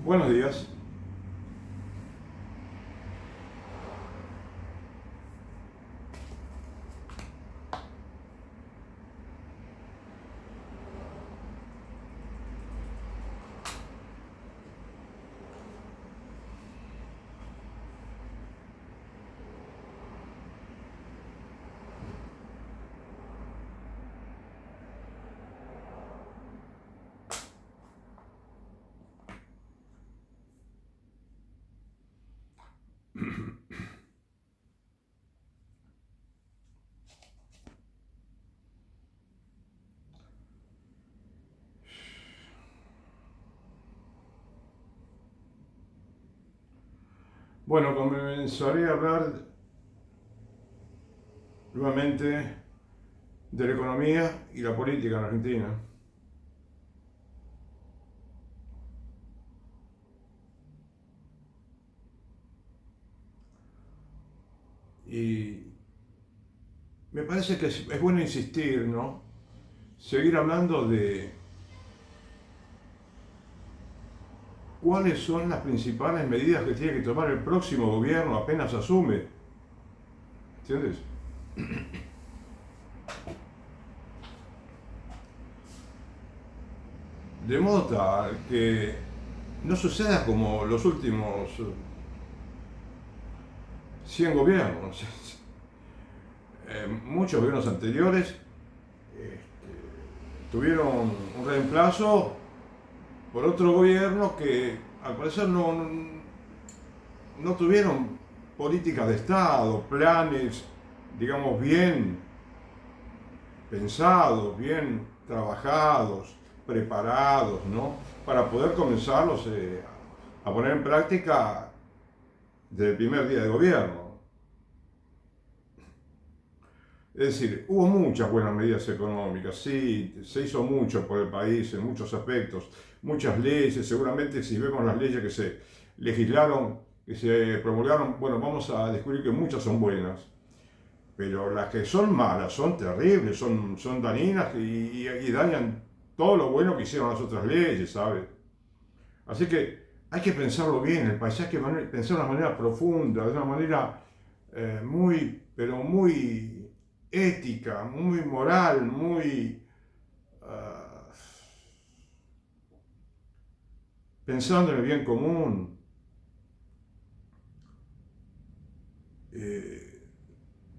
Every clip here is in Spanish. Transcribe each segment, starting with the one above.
Buenos días. Bueno, comenzaré a hablar nuevamente de la economía y la política en Argentina. Y me parece que es bueno insistir, ¿no? Seguir hablando de cuáles son las principales medidas que tiene que tomar el próximo gobierno apenas asume. ¿Entiendes? De modo tal que no suceda como los últimos 100 gobiernos. Muchos gobiernos anteriores tuvieron un reemplazo por otro gobierno que al parecer no tuvieron políticas de Estado, planes, digamos, bien pensados, bien trabajados, preparados, ¿no? Para poder comenzarlos a poner en práctica desde el primer día de gobierno. Es decir, hubo muchas buenas medidas económicas, sí, se hizo mucho por el país en muchos aspectos, muchas leyes, seguramente si vemos las leyes que se legislaron, que se promulgaron, bueno, vamos a descubrir que muchas son buenas, pero las que son malas son terribles, son dañinas y dañan todo lo bueno que hicieron las otras leyes, ¿sabes? Así que hay que pensarlo bien, el país hay que pensar de una manera profunda, de una manera pero muy ética, muy moral, muy pensando en el bien común. eh,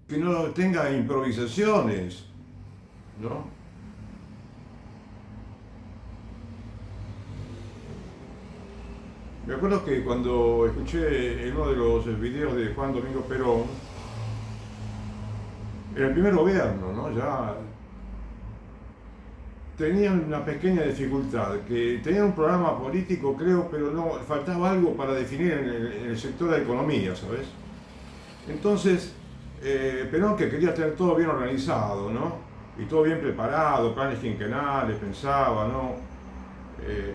que no tenga improvisaciones, ¿no? Me acuerdo que cuando escuché en uno de los videos de Juan Domingo Perón, en el primer gobierno, ¿no? Ya tenían una pequeña dificultad, que tenían un programa político, creo, pero no, faltaba algo para definir en el sector de la economía, ¿sabes? Entonces, Perón, que quería tener todo bien organizado, ¿no? Y todo bien preparado, planes quinquenales, pensaba, ¿no? Eh,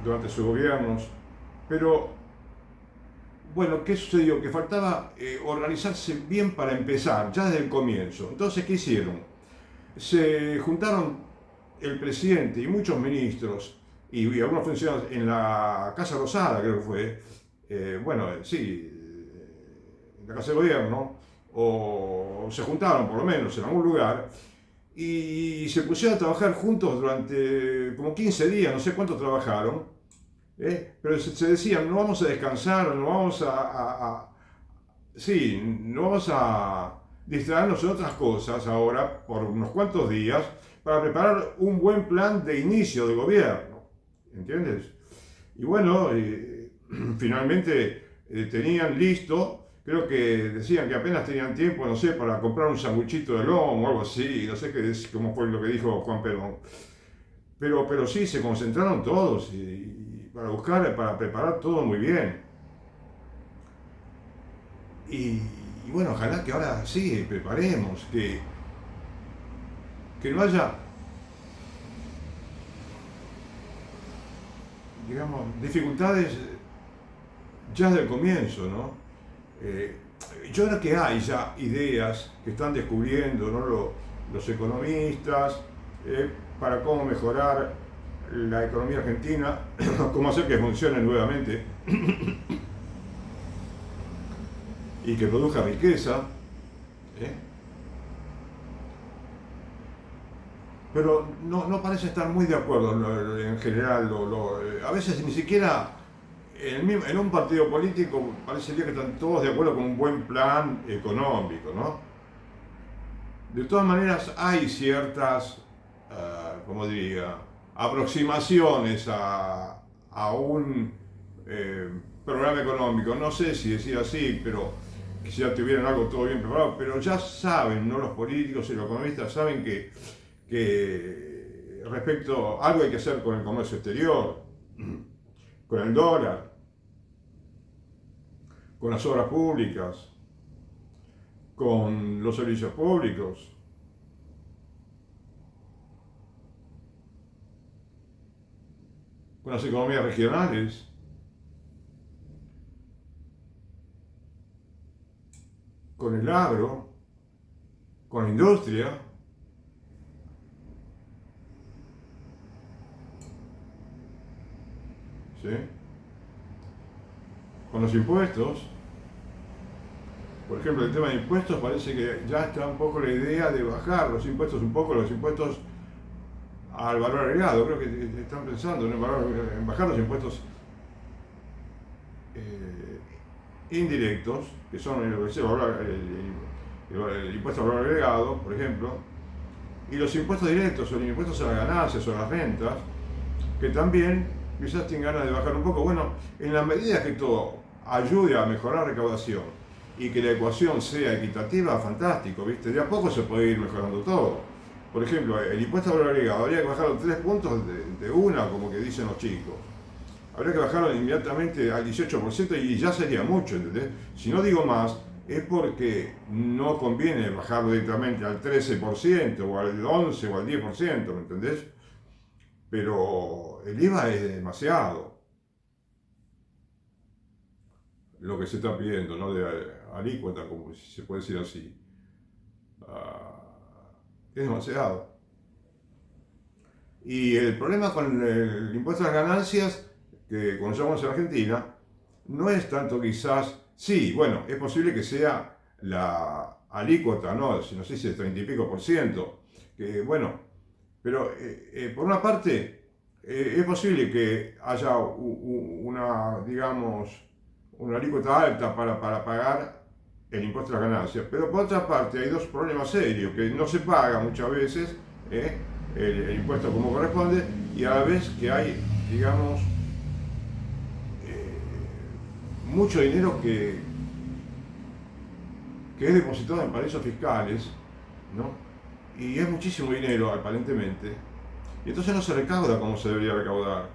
durante sus gobiernos. Pero, bueno, ¿qué sucedió? Que faltaba organizarse bien para empezar, ya desde el comienzo. Entonces, ¿qué hicieron? Se juntaron el presidente y muchos ministros y algunos funcionarios en la Casa Rosada, creo que fue, sí, en la Casa de Gobierno, o se juntaron por lo menos en algún lugar, y se pusieron a trabajar juntos durante como 15 días, no sé cuánto trabajaron, pero se decían, no vamos a descansar, no vamos sí, no vamos a distraernos en otras cosas ahora por unos cuantos días para preparar un buen plan de inicio de gobierno, ¿entiendes? Y bueno, finalmente tenían listo, creo que decían que apenas tenían tiempo, no sé, para comprar un sanguchito de lomo o algo así, no sé cómo fue lo que dijo Juan Perón. Pero sí, se concentraron todos y para buscar, para preparar todo muy bien. Y, y bueno, ojalá que ahora sí preparemos, que no haya, digamos, dificultades ya desde el comienzo, ¿no? Eh, yo creo que hay ya ideas que están descubriendo, ¿no? Los economistas para cómo mejorar la economía argentina, cómo hacer que funcione nuevamente y que produzca riqueza, ¿eh? Pero no parece estar muy de acuerdo en general. A veces ni siquiera en un partido político parecería que están todos de acuerdo con un buen plan económico, ¿no? De todas maneras hay ciertas, como diría, aproximaciones a un programa económico. No sé si decir así, pero que si ya tuvieran algo todo bien preparado, pero ya saben, ¿no? Los políticos y los economistas saben que respecto a algo hay que hacer con el comercio exterior, con el dólar, con las obras públicas, con los servicios públicos. Con las economías regionales, con el agro, con la industria, ¿sí? Con los impuestos. Por ejemplo, el tema de impuestos parece que ya está un poco la idea de bajar los impuestos al valor agregado. Creo que están pensando en bajar los impuestos indirectos, que son el impuesto al valor agregado, por ejemplo, y los impuestos directos, o los impuestos a las ganancias o a las rentas, que también quizás tienen ganas de bajar un poco. Bueno, en la medida que todo ayude a mejorar la recaudación y que la ecuación sea equitativa, fantástico, ¿viste? De a poco se puede ir mejorando todo. Por ejemplo, el impuesto al valor agregado habría que bajarlo 3 puntos de una, como que dicen los chicos. Habría que bajarlo inmediatamente al 18% y ya sería mucho, ¿entendés? Si no digo más, es porque no conviene bajarlo directamente al 13% o al 11% o al 10%, ¿me entendés? Pero el IVA es demasiado lo que se está pidiendo, ¿no? De alícuota, como si se puede decir así. Es demasiado. Y el problema con el impuesto a las ganancias, que conocemos en Argentina, no es tanto quizás, sí, bueno, es posible que sea la alícuota, ¿no? Si no sé si es 30 y pico por ciento, que bueno, pero por una parte es posible que haya una, digamos, una alícuota alta para pagar el impuesto a las ganancias, pero por otra parte hay dos problemas serios, que no se paga muchas veces el impuesto como corresponde, y a la vez que hay, digamos, mucho dinero que es depositado en paraísos fiscales, ¿no? Y es muchísimo dinero aparentemente, y entonces no se recauda como se debería recaudar,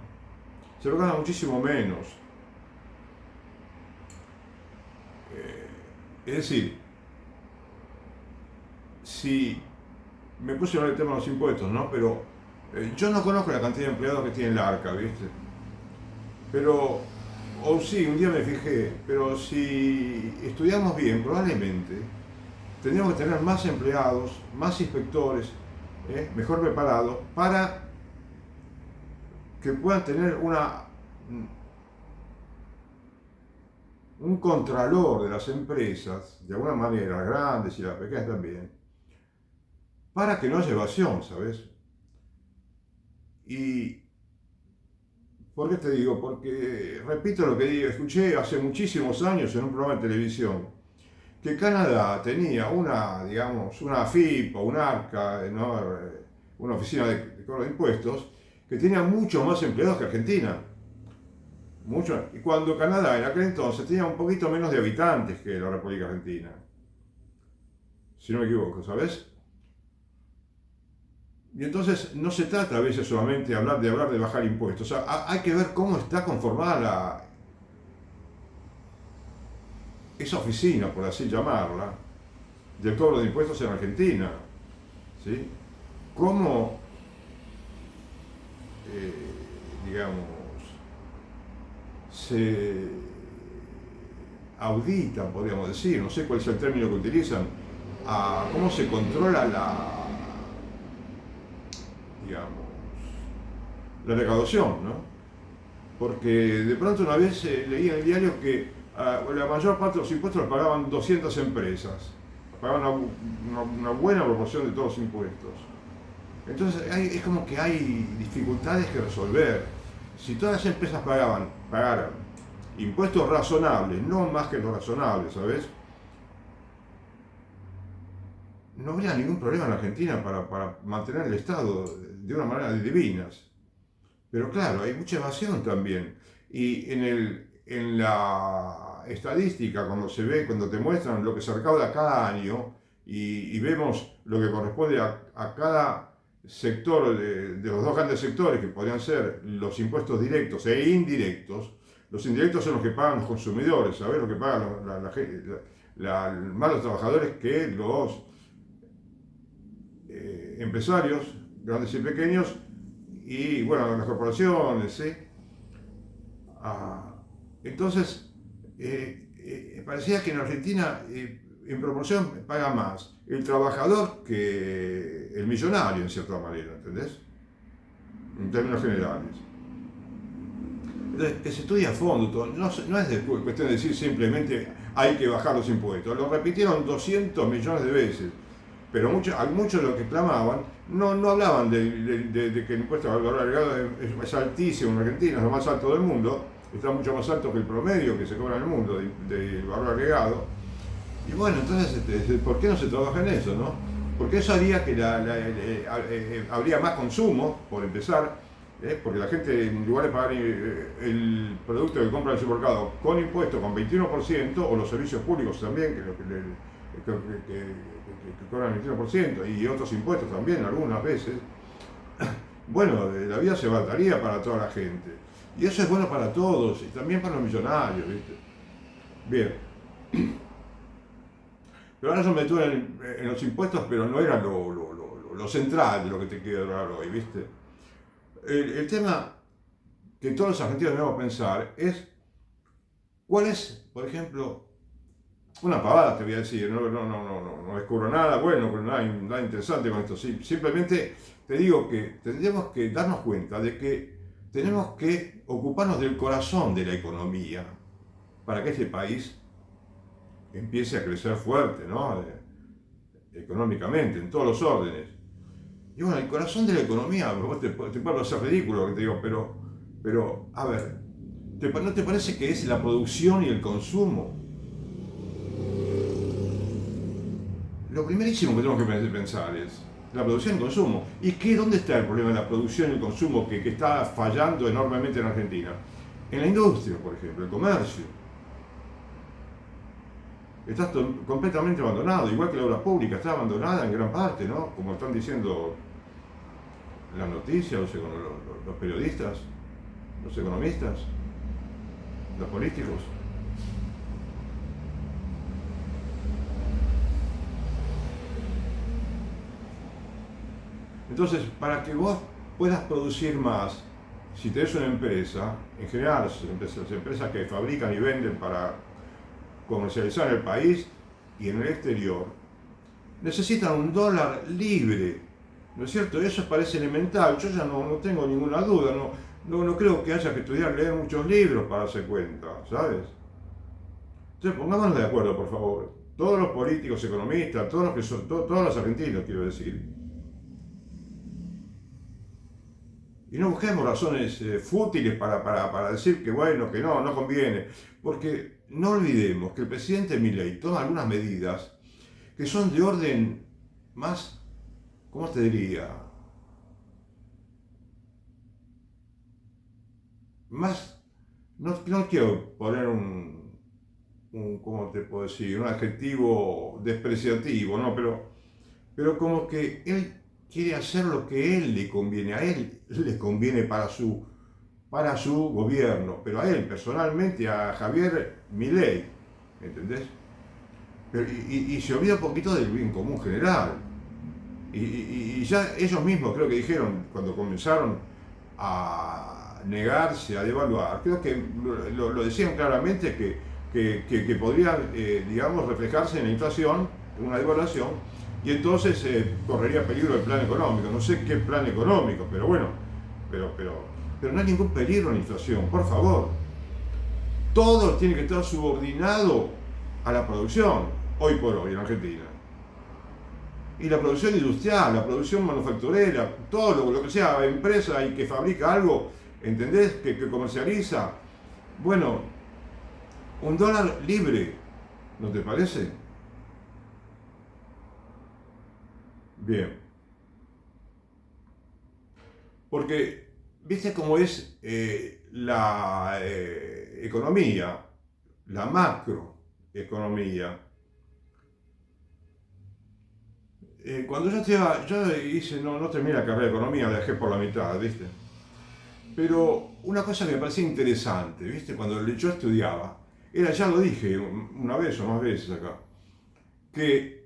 se recauda muchísimo menos. Es decir, si me puse a hablar del tema de los impuestos, ¿no? Pero yo no conozco la cantidad de empleados que tiene la ARCA, ¿viste? Pero, o sí, un día me fijé, pero si estudiamos bien, probablemente tendríamos que tener más empleados, más inspectores, mejor preparados, para que puedan tener un contralor de las empresas, de alguna manera, las grandes y las pequeñas también, para que no haya evasión, ¿sabes? Y, ¿por qué te digo? Porque, repito lo que digo, escuché hace muchísimos años en un programa de televisión, que Canadá tenía digamos, una AFIP o un ARCA, ¿no? Una oficina de cobro de impuestos, que tenía mucho más empleados que Argentina. Mucho. Y cuando Canadá en aquel entonces tenía un poquito menos de habitantes que la República Argentina. Si no me equivoco, ¿sabes? Y entonces no se trata a veces solamente de hablar de bajar impuestos. O sea, hay que ver cómo está conformada esa oficina, por así llamarla, del cobro de impuestos en Argentina. ¿Sí? Cómo, digamos, se auditan, podríamos decir, no sé cuál es el término que utilizan, a cómo se controla digamos, la recaudación, ¿no? Porque de pronto una vez leí en el diario que la mayor parte de los impuestos los pagaban 200 empresas, pagaban una buena proporción de todos los impuestos. Entonces es como que hay dificultades que resolver. Si todas las empresas pagaran impuestos razonables, no más que lo razonable, ¿sabes? No habría ningún problema en Argentina para mantener el Estado de una manera divinas. Pero claro, hay mucha evasión también. Y en la estadística, cuando te muestran lo que se recauda cada año y vemos lo que corresponde a cada sector de los dos grandes sectores, que podrían ser los impuestos directos e indirectos. Los indirectos son los que pagan los consumidores, ¿sabes? Lo que pagan más los trabajadores que los empresarios, grandes y pequeños, y bueno, las corporaciones, ¿sí? Entonces, parecía que en Argentina, en proporción, paga más el trabajador que el millonario, en cierta manera, ¿entendés? En términos generales. Entonces, que se estudie a fondo todo. No es cuestión de decir simplemente hay que bajar los impuestos. Lo repitieron 200 millones de veces. Pero muchos de los que clamaban no hablaban de que el impuesto al valor agregado es altísimo en Argentina, es lo más alto del mundo, está mucho más alto que el promedio que se cobra en el mundo de valor agregado. Y bueno, entonces, ¿por qué no se trabaja en eso, no? Porque eso haría que habría más consumo, por empezar, porque la gente, en lugar de pagar el producto que compra en el supermercado con impuestos con 21%, o los servicios públicos también, que cobran el 21%, y otros impuestos también, algunas veces, bueno, la vida se bastaría para toda la gente. Y eso es bueno para todos, y también para los millonarios, ¿viste? Bien. Pero ahora yo me meto en los impuestos, pero no era lo central de lo que te quiero hablar hoy, ¿viste? El tema que todos los argentinos debemos pensar es cuál es, por ejemplo, una pavada te voy a decir, no descubro nada bueno, nada interesante con esto, simplemente te digo que tendríamos que darnos cuenta de que tenemos que ocuparnos del corazón de la economía para que este país empiece a crecer fuerte, ¿no? Económicamente, en todos los órdenes. Y bueno, el corazón de la economía, vos te puede parecer ridículo lo que te digo, pero a ver, ¿no te parece que es la producción y el consumo? Lo primerísimo que tenemos que pensar es la producción y el consumo. ¿Y dónde está el problema de la producción y el consumo que está fallando enormemente en Argentina? En la industria, por ejemplo, el comercio. Está completamente abandonado, igual que la obra pública está abandonada en gran parte, ¿no? Como están diciendo las noticias, los periodistas, los economistas, los políticos. Entonces, para que vos puedas producir más, si tenés una empresa, en general las empresas que fabrican y venden para comercializar en el país y en el exterior, necesitan un dólar libre, ¿no es cierto? Eso parece elemental, yo ya no tengo ninguna duda, no creo que haya que leer muchos libros para darse cuenta, ¿sabes? Entonces pongámonos de acuerdo, por favor, todos los políticos, economistas, todos los argentinos, quiero decir. Y no busquemos razones fútiles para decir que bueno, que no conviene. Porque no olvidemos que el presidente Milei toma algunas medidas que son de orden más, ¿cómo te diría? Más, no quiero poner ¿cómo te puedo decir? Un adjetivo despreciativo, ¿no? Pero como que él quiere hacer lo que a él le conviene para su gobierno, pero a él personalmente, a Javier Milei, ¿entendés? Y se olvida un poquito del bien común general. Y ya ellos mismos creo que dijeron, cuando comenzaron a negarse a devaluar, creo que lo decían claramente que podrían, digamos, reflejarse en la inflación, en una devaluación, y entonces correría peligro el plan económico. No sé qué plan económico, pero bueno, pero no hay ningún peligro en la inflación, por favor. Todo tiene que estar subordinado a la producción, hoy por hoy en Argentina. Y la producción industrial, la producción manufacturera, todo lo que sea empresa y que fabrica algo, ¿entendés? Que comercializa. Bueno, un dólar libre, ¿no te parece? Bien. Porque, ¿viste cómo es la economía, la macroeconomía? Cuando yo hice, no terminé la carrera de economía, la dejé por la mitad, ¿viste? Pero una cosa que me parecía interesante, ¿viste? Cuando yo estudiaba, era, ya lo dije una vez o más veces acá, que,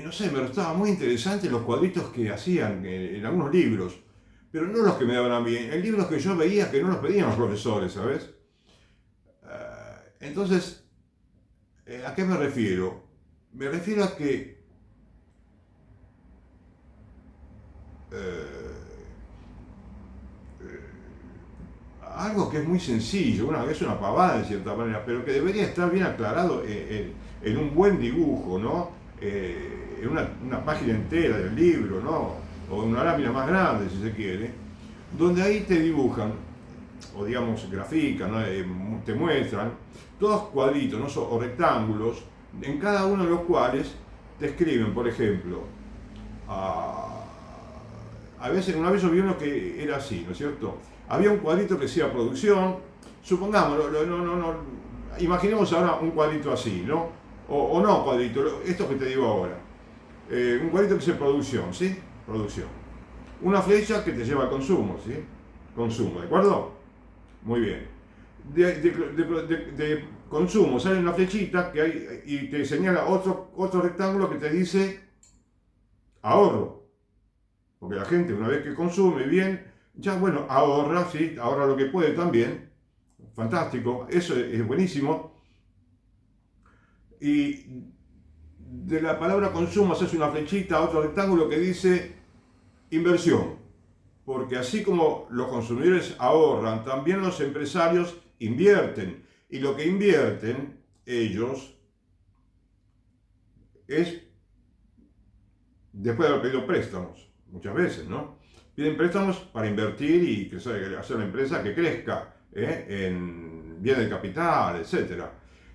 no sé, me resultaba muy interesante los cuadritos que hacían en algunos libros, pero no los que me daban a mí, en libros que yo veía que no los pedían los profesores, ¿sabes? Entonces, ¿a qué me refiero? Me refiero a que eh, algo que es muy sencillo, es una pavada en cierta manera, pero que debería estar bien aclarado en un buen dibujo, ¿no? En una página entera del libro, ¿no? O en una lámina más grande, si se quiere, donde ahí te dibujan, o digamos grafican, ¿no? Te muestran, todos cuadritos, ¿no? O rectángulos, en cada uno de los cuales te escriben, por ejemplo, a veces, una vez yo vi uno que era así, ¿no es cierto? Había un cuadrito que decía producción, supongamos, imaginemos ahora un cuadrito así, ¿no? O no cuadrito, esto que te digo ahora. Un cuadrito que dice producción, ¿sí? Producción. Una flecha que te lleva al consumo, ¿sí? Consumo, ¿de acuerdo? Muy bien. De consumo sale una flechita que hay, y te señala otro rectángulo que te dice ahorro. Porque la gente, una vez que consume bien, ya bueno, ahorra, ¿sí? Ahorra lo que puede también. Fantástico, eso es buenísimo. Y de la palabra consumo haces una flechita a otro rectángulo que dice inversión. Porque así como los consumidores ahorran, también los empresarios invierten. Y lo que invierten ellos es después de haber pedido préstamos, muchas veces, ¿no? Piden préstamos para invertir y hacer una empresa que crezca en bienes de capital, etc.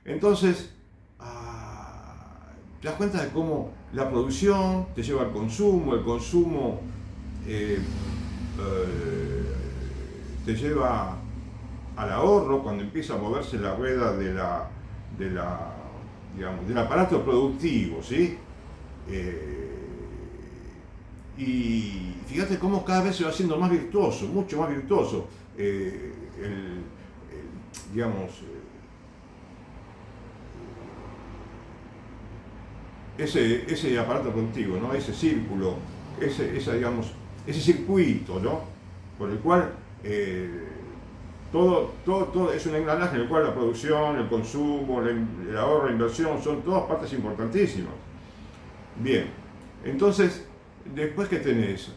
Entonces, te das cuenta de cómo la producción te lleva al consumo, el consumo te lleva al ahorro cuando empieza a moverse la rueda digamos, del aparato productivo, ¿sí? Y fíjate cómo cada vez se va haciendo más virtuoso, mucho más virtuoso, digamos, ese aparato productivo, ¿no? Ese círculo, digamos, ese circuito, ¿no? Por el cual todo es un engranaje en el cual la producción, el consumo, el ahorro, la inversión son todas partes importantísimas. Bien, entonces, después que tenés,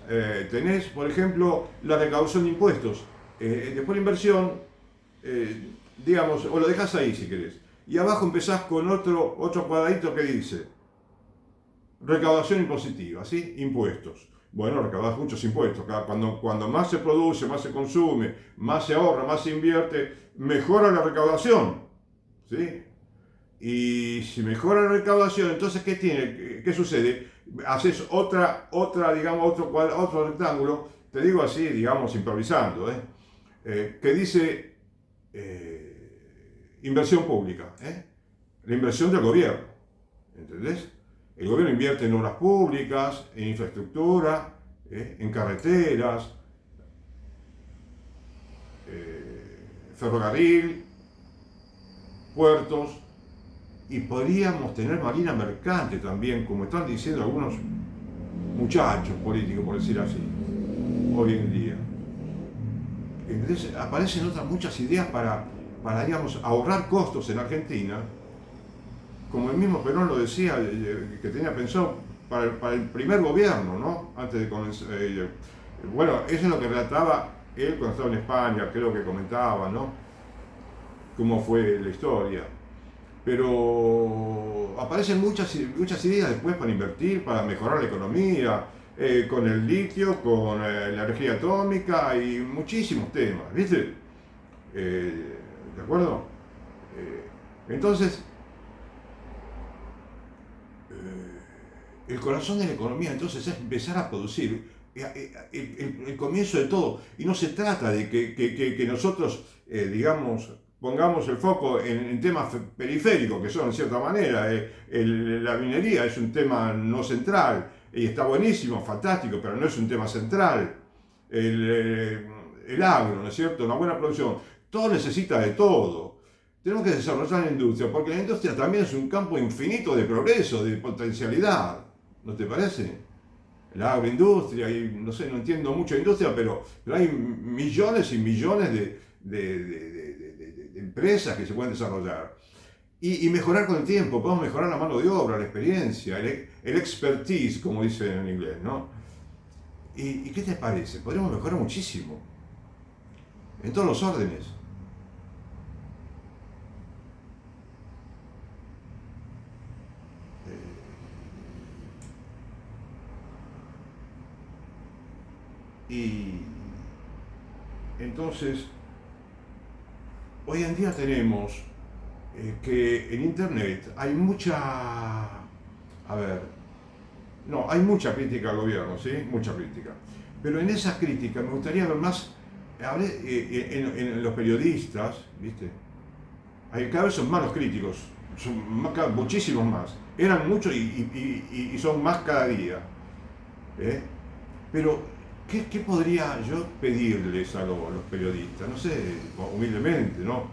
por ejemplo, la recaudación de impuestos, después la inversión, digamos, o lo dejas ahí si querés, y abajo empezás con otro cuadradito que dice recaudación impositiva, ¿sí? Impuestos. Bueno, recaudás muchos impuestos. Cuando más se produce, más se consume, más se ahorra, más se invierte, mejora la recaudación, ¿sí? Y si mejora la recaudación, entonces ¿qué sucede? Haces digamos, otro rectángulo, te digo así, digamos, improvisando, que dice inversión pública, la inversión del gobierno, ¿entendés? El gobierno invierte en obras públicas, en infraestructura, en carreteras, ferrocarril, puertos, y podríamos tener marina mercante también, como están diciendo algunos muchachos políticos, por decir así, hoy en día. Entonces aparecen muchas ideas para, digamos, ahorrar costos en Argentina, como el mismo Perón lo decía, que tenía pensado para el primer gobierno, ¿no? Antes de comenzar. Bueno, eso es lo que relataba él cuando estaba en España, creo que comentaba, ¿no? Cómo fue la historia. Pero aparecen muchas ideas después para invertir, para mejorar la economía, con el litio, con la energía atómica y muchísimos temas, ¿viste? ¿De acuerdo? Entonces, el corazón de la economía entonces es empezar a producir el comienzo de todo. Y no se trata de que nosotros, digamos, pongamos el foco en temas periféricos, que son, en cierta manera, la minería es un tema no central, y está buenísimo, fantástico, pero no es un tema central. El agro, ¿no es cierto? Una buena producción. Todo necesita de todo. Tenemos que desarrollar la industria, porque la industria también es un campo infinito de progreso, de potencialidad. ¿No te parece? La agroindustria, y no sé, no entiendo mucho de industria, pero hay millones y millones de empresas que se pueden desarrollar. Y mejorar con el tiempo, podemos mejorar la mano de obra, la experiencia, el expertise, como dicen en inglés, ¿no? ¿Y qué te parece? Podríamos mejorar muchísimo, en todos los órdenes. Y entonces, hoy en día tenemos que en Internet hay hay mucha crítica al gobierno, ¿sí? Mucha crítica. Pero en esas críticas me gustaría ver más, en los periodistas, ¿viste? Cada vez son más los críticos, muchísimos más. Eran muchos y son más cada día. ¿Eh? Pero, ¿qué podría yo pedirles a los periodistas? No sé, humildemente, ¿no?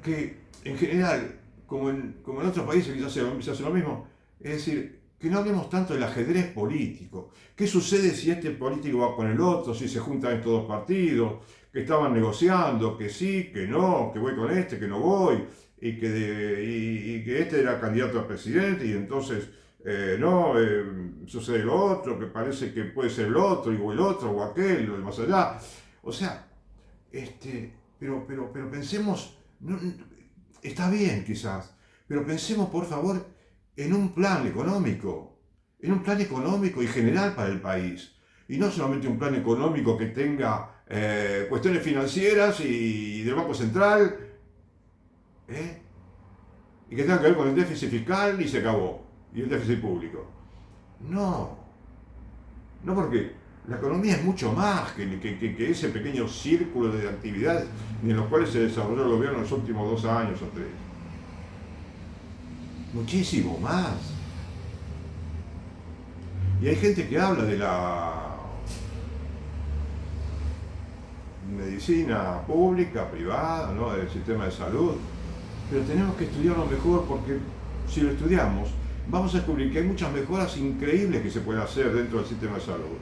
Que en general, como en otros países quizás se hace lo mismo, es decir, que no hablemos tanto del ajedrez político. ¿Qué sucede si este político va con el otro, si se juntan estos dos partidos, que estaban negociando, que sí, que no, que voy con este, que no voy, y que este era candidato a presidente, y entonces no, sucede lo otro, que parece que puede ser el otro, o el otro, o aquel, o el más allá. O sea, pero pensemos, está bien quizás, pero pensemos por favor en un plan económico y general para el país, y no solamente un plan económico que tenga cuestiones financieras y del Banco Central, y que tenga que ver con el déficit fiscal y se acabó, y el déficit público. No, no, porque la economía es mucho más que ese pequeño círculo de actividades en los cuales se desarrolló el gobierno en los últimos 2 años o 3. Muchísimo más. Y hay gente que habla de la medicina pública, privada, ¿no? Del sistema de salud, pero tenemos que estudiarlo mejor, porque si lo estudiamos vamos a descubrir que hay muchas mejoras increíbles que se pueden hacer dentro del sistema de salud,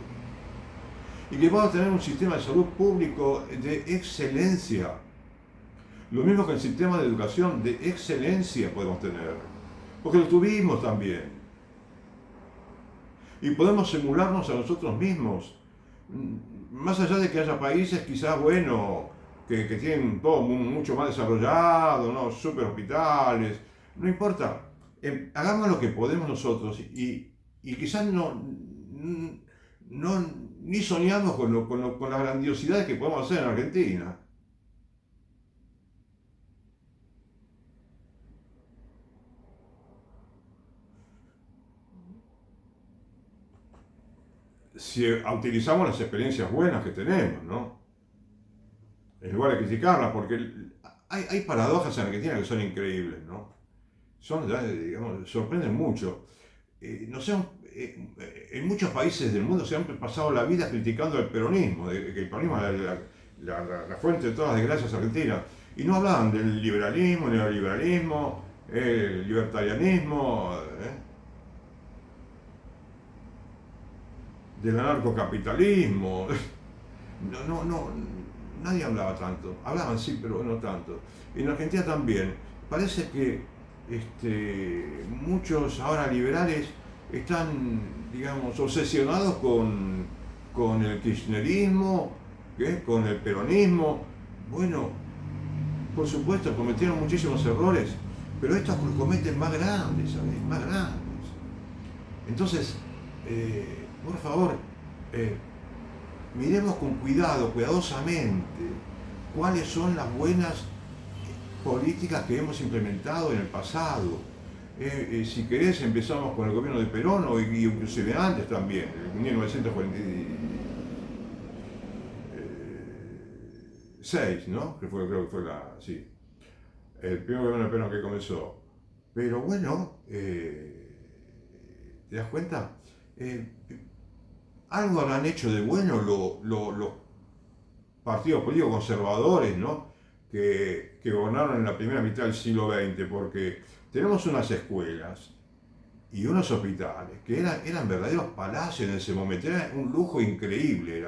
y que vamos a tener un sistema de salud público de excelencia, lo mismo que el sistema de educación de excelencia podemos tener, porque lo tuvimos también, y podemos simularnos a nosotros mismos, más allá de que haya países quizás, bueno, que tienen todo mucho más desarrollado, ¿no? Super hospitales, no importa, hagamos lo que podemos nosotros, y quizás ni soñamos con las grandiosidades que podemos hacer en Argentina. Si utilizamos las experiencias buenas que tenemos, ¿no? En lugar de criticarlas, porque hay paradojas en Argentina que son increíbles, ¿no? Son, digamos, sorprenden mucho. No sé, en muchos países del mundo se han pasado la vida criticando el peronismo, que el peronismo es la fuente de todas las desgracias argentinas, y no hablaban del liberalismo, neoliberalismo, el libertarianismo, del anarcocapitalismo. No, nadie hablaba tanto. Hablaban sí, pero no tanto. En Argentina también. Parece que muchos ahora liberales están, digamos, obsesionados con el kirchnerismo, ¿qué? Con el peronismo. Bueno, por supuesto, cometieron muchísimos errores, pero estos cometen más grandes, ¿sabes? Más grandes. Entonces, por favor, miremos con cuidado, cuidadosamente, cuáles son las buenas políticas que hemos implementado en el pasado. Si querés, empezamos con el gobierno de Perón, o inclusive antes también, en 1946, ¿no? Creo que fue sí, el primer gobierno de Perón que comenzó. Pero bueno, ¿te das cuenta? Algo habrán hecho de bueno los partidos políticos conservadores, ¿no? Que gobernaron en la primera mitad del siglo XX, porque tenemos unas escuelas y unos hospitales que eran verdaderos palacios en ese momento, era un lujo increíble.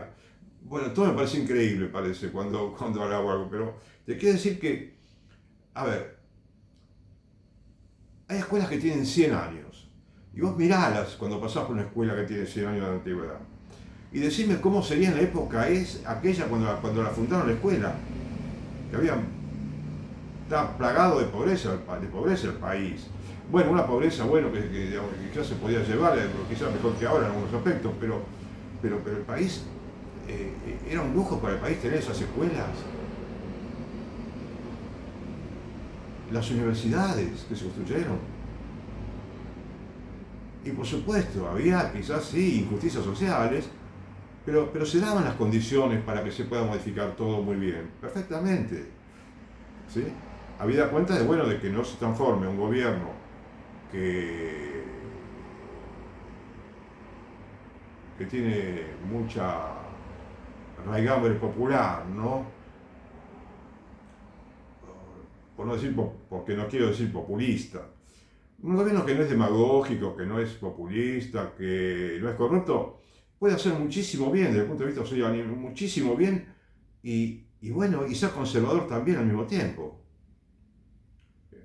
Bueno, todo me parece increíble, parece, cuando hago algo, pero te quiero decir que, a ver, hay escuelas que tienen 100 años, y vos miralas cuando pasás por una escuela que tiene 100 años de antigüedad, y decime cómo sería en la época aquella cuando la fundaron la escuela, que estaba plagado de pobreza el país. Bueno, una pobreza, bueno, que ya se podía llevar, quizás mejor que ahora en algunos aspectos, pero el país, era un lujo para el país tener esas escuelas. Las universidades que se construyeron. Y por supuesto, había quizás sí injusticias sociales, pero se daban las condiciones para que se pueda modificar todo muy bien, perfectamente. ¿Sí? Habida cuenta de que no se transforme un gobierno que tiene mucha raigambre popular, ¿no? Por no decir, porque no quiero decir populista. Un gobierno que no es demagógico, que no es populista, que no es corrupto, puede hacer muchísimo bien desde el punto de vista social, muchísimo bien, y bueno, y ser conservador también al mismo tiempo.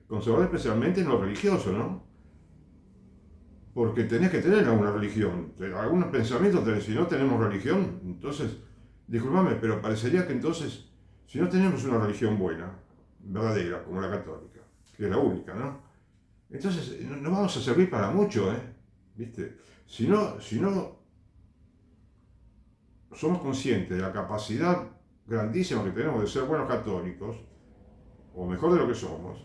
Conservador especialmente en lo religioso, ¿no? Porque tenés que tener alguna religión, algunos pensamientos tenés. Si no tenemos religión, entonces, disculpame, pero parecería que entonces, si no tenemos una religión buena, verdadera, como la católica, que es la única, ¿no? Entonces, no vamos a servir para mucho, ¿viste? Si no somos conscientes de la capacidad grandísima que tenemos de ser buenos católicos, o mejor de lo que somos,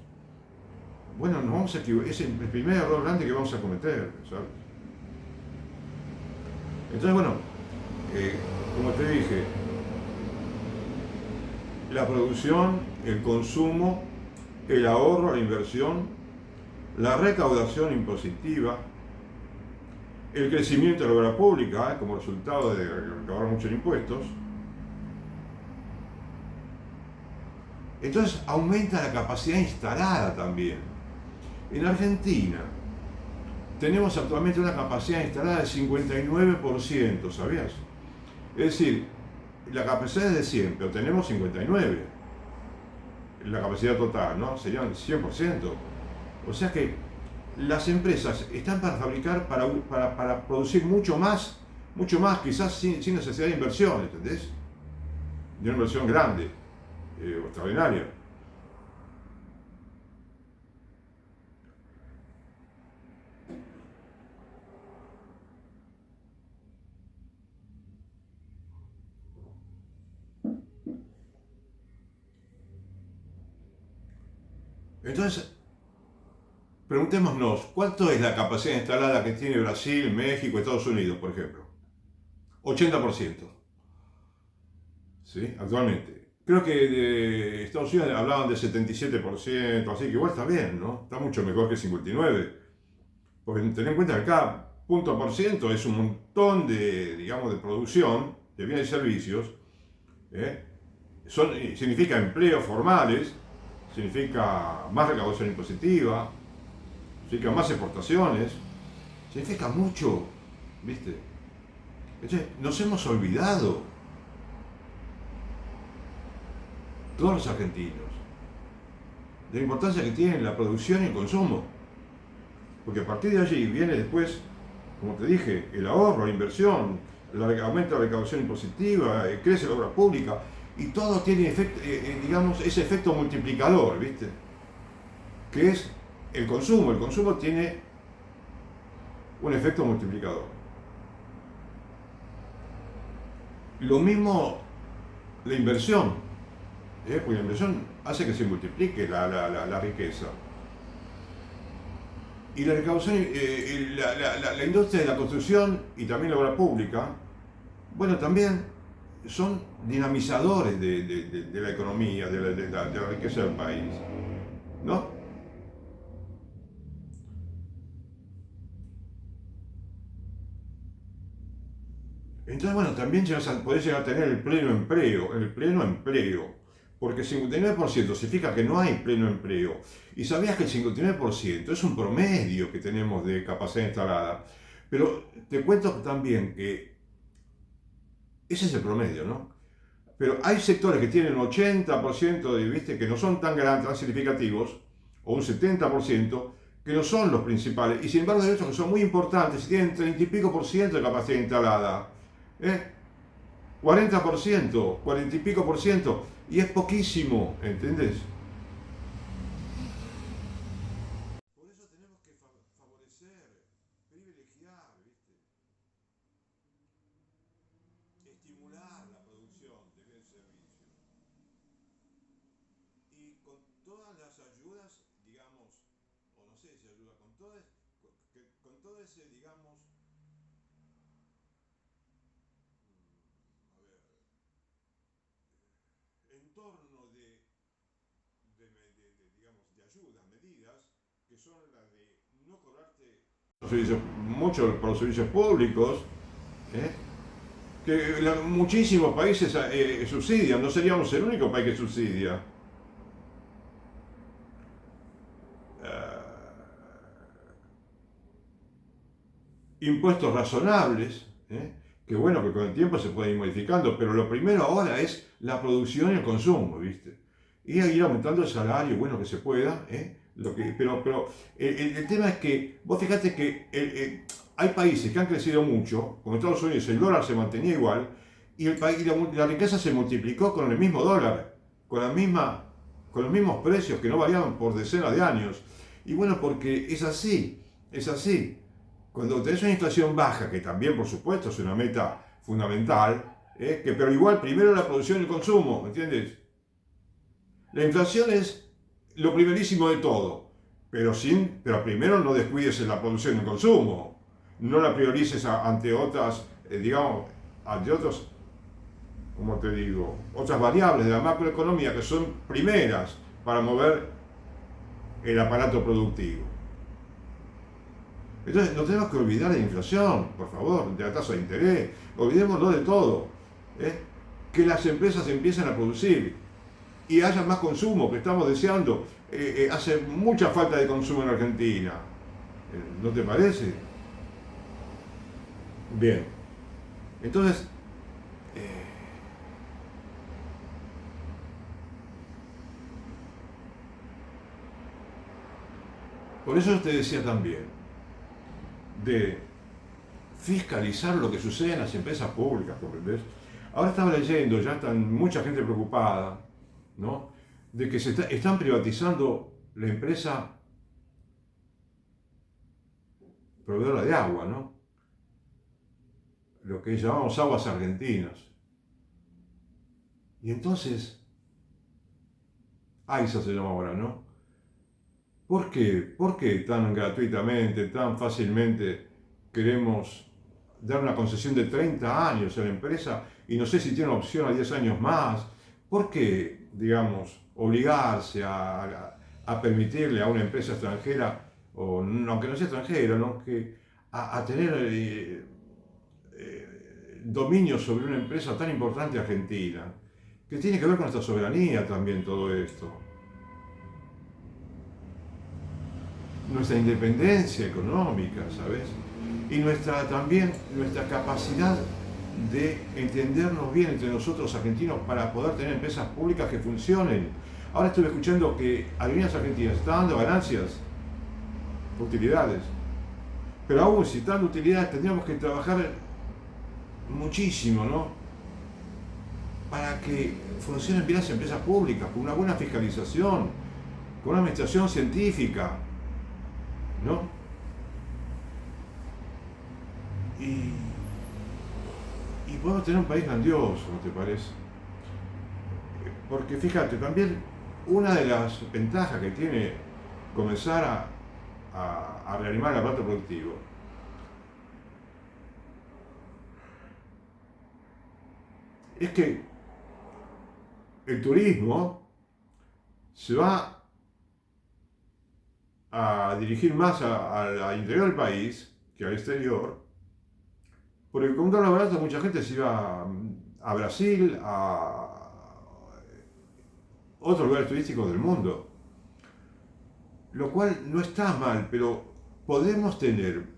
bueno, nos vamos a equivocar. Es el primer error grande que vamos a cometer, ¿sabes? Entonces, bueno, como te dije, la producción, el consumo, el ahorro, la inversión, la recaudación impositiva, el crecimiento de la obra pública, como resultado de recaudar muchos impuestos. Entonces aumenta la capacidad instalada también. En Argentina tenemos actualmente una capacidad instalada del 59%, ¿sabías? Es decir, la capacidad es de 100, pero tenemos 59. La capacidad total, ¿no? Serían 100%. O sea que las empresas están para fabricar, para producir mucho más, quizás sin necesidad de inversión, ¿entendés? De una inversión grande, extraordinaria. Entonces, preguntémonos, ¿cuánto es la capacidad instalada que tiene Brasil, México, Estados Unidos, por ejemplo? 80%. ¿Sí? Actualmente. Creo que de Estados Unidos hablaban de 77%, así que igual está bien, ¿no? Está mucho mejor que 59%. Porque ten en cuenta que cada punto por ciento es un montón de producción de bienes y servicios. Significa empleos formales, significa más recaudación impositiva, significa más exportaciones, significa mucho, ¿viste? Entonces, nos hemos olvidado, todos los argentinos, de la importancia que tiene la producción y el consumo. Porque a partir de allí viene después como te dije, el ahorro, la inversión, aumenta la recaudación impositiva, crece la obra pública, y todo tiene efecto, digamos, ese efecto multiplicador, ¿viste? Que es el consumo. El consumo tiene un efecto multiplicador. Lo mismo la inversión, porque la inversión hace que se multiplique la riqueza. Y la recaudación, la industria de la construcción y también la obra pública, bueno, también son dinamizadores de la economía, de la riqueza del país, ¿no? Entonces, bueno, también podés llegar a tener el pleno empleo, porque el 59% significa que no hay pleno empleo. Y sabías que el 59% es un promedio que tenemos de capacidad instalada. Pero te cuento también que ese es el promedio, ¿no? Pero hay sectores que tienen un 80% ¿viste? Que no son tan grandes, tan significativos, o un 70%, que no son los principales. Y sin embargo hay otros que son muy importantes y tienen 30 y pico por ciento de capacidad instalada. 40%, 40 y pico por ciento, y es poquísimo, ¿entendés? Por eso tenemos que favorecer, privilegiar, ¿viste? Estimular la producción de bienes y servicios. Y con todas las ayudas, digamos, o no sé si ayuda, con todo ese, digamos, a ver, entorno digamos, de ayudas, medidas, que son las de no cobrarte mucho por los servicios públicos, ¿eh? Que muchísimos países subsidian, no seríamos el único país que subsidia. Impuestos razonables, que bueno, que con el tiempo se pueden ir modificando, pero lo primero ahora es la producción y el consumo, ¿viste? Y ir aumentando el salario, bueno, que se pueda, pero el tema es que, vos fijate que hay países que han crecido mucho, como Estados Unidos el dólar se mantenía igual, y la riqueza se multiplicó con el mismo dólar, con los mismos precios que no variaban por decenas de años. Y bueno, porque es así, es así. Cuando tenés una inflación baja, que también por supuesto es una meta fundamental, pero igual primero la producción y el consumo, ¿entiendes? La inflación es lo primerísimo de todo, pero primero no descuides en la producción y el consumo, no la priorices ante otras, digamos, ante otros, como te digo, otras variables de la macroeconomía que son primeras para mover el aparato productivo. Entonces no tenemos que olvidar de la inflación, por favor, de la tasa de interés, olvidémonos de todo, que las empresas empiecen a producir y haya más consumo, que estamos deseando. Hace mucha falta de consumo en Argentina, ¿no te parece? Bien, entonces, por eso te decía también, de fiscalizar lo que sucede en las empresas públicas, ¿comprendés? Ahora estaba leyendo, ya están mucha gente preocupada, ¿no? De que están privatizando la empresa proveedora de agua, ¿no? Lo que llamamos aguas argentinas. Y entonces, AISA se llama ahora, ¿no? ¿Por qué? ¿Por qué tan gratuitamente, tan fácilmente queremos dar una concesión de 30 años a la empresa y no sé si tiene una opción a 10 años más? ¿Por qué, digamos, obligarse a permitirle a una empresa extranjera, o aunque no sea extranjera, ¿no? a tener dominio sobre una empresa tan importante argentina, que tiene que ver con nuestra soberanía también todo esto? Nuestra independencia económica, ¿sabes? Y también nuestra capacidad de entendernos bien entre nosotros argentinos para poder tener empresas públicas que funcionen. Ahora estuve escuchando que Aerolíneas Argentinas está dando ganancias, utilidades, pero aún si están utilidades tendríamos que trabajar muchísimo, ¿no? Para que funcionen bien las empresas públicas, con una buena fiscalización, con una administración científica, ¿no? Y podemos tener un país grandioso, ¿no te parece? Porque fíjate, también una de las ventajas que tiene comenzar a reanimar el aparato productivo es que el turismo se va a dirigir más al interior del país que al exterior, porque con un dólar barato mucha gente se iba a Brasil, a otros lugares turísticos del mundo, lo cual no está mal, pero podemos tener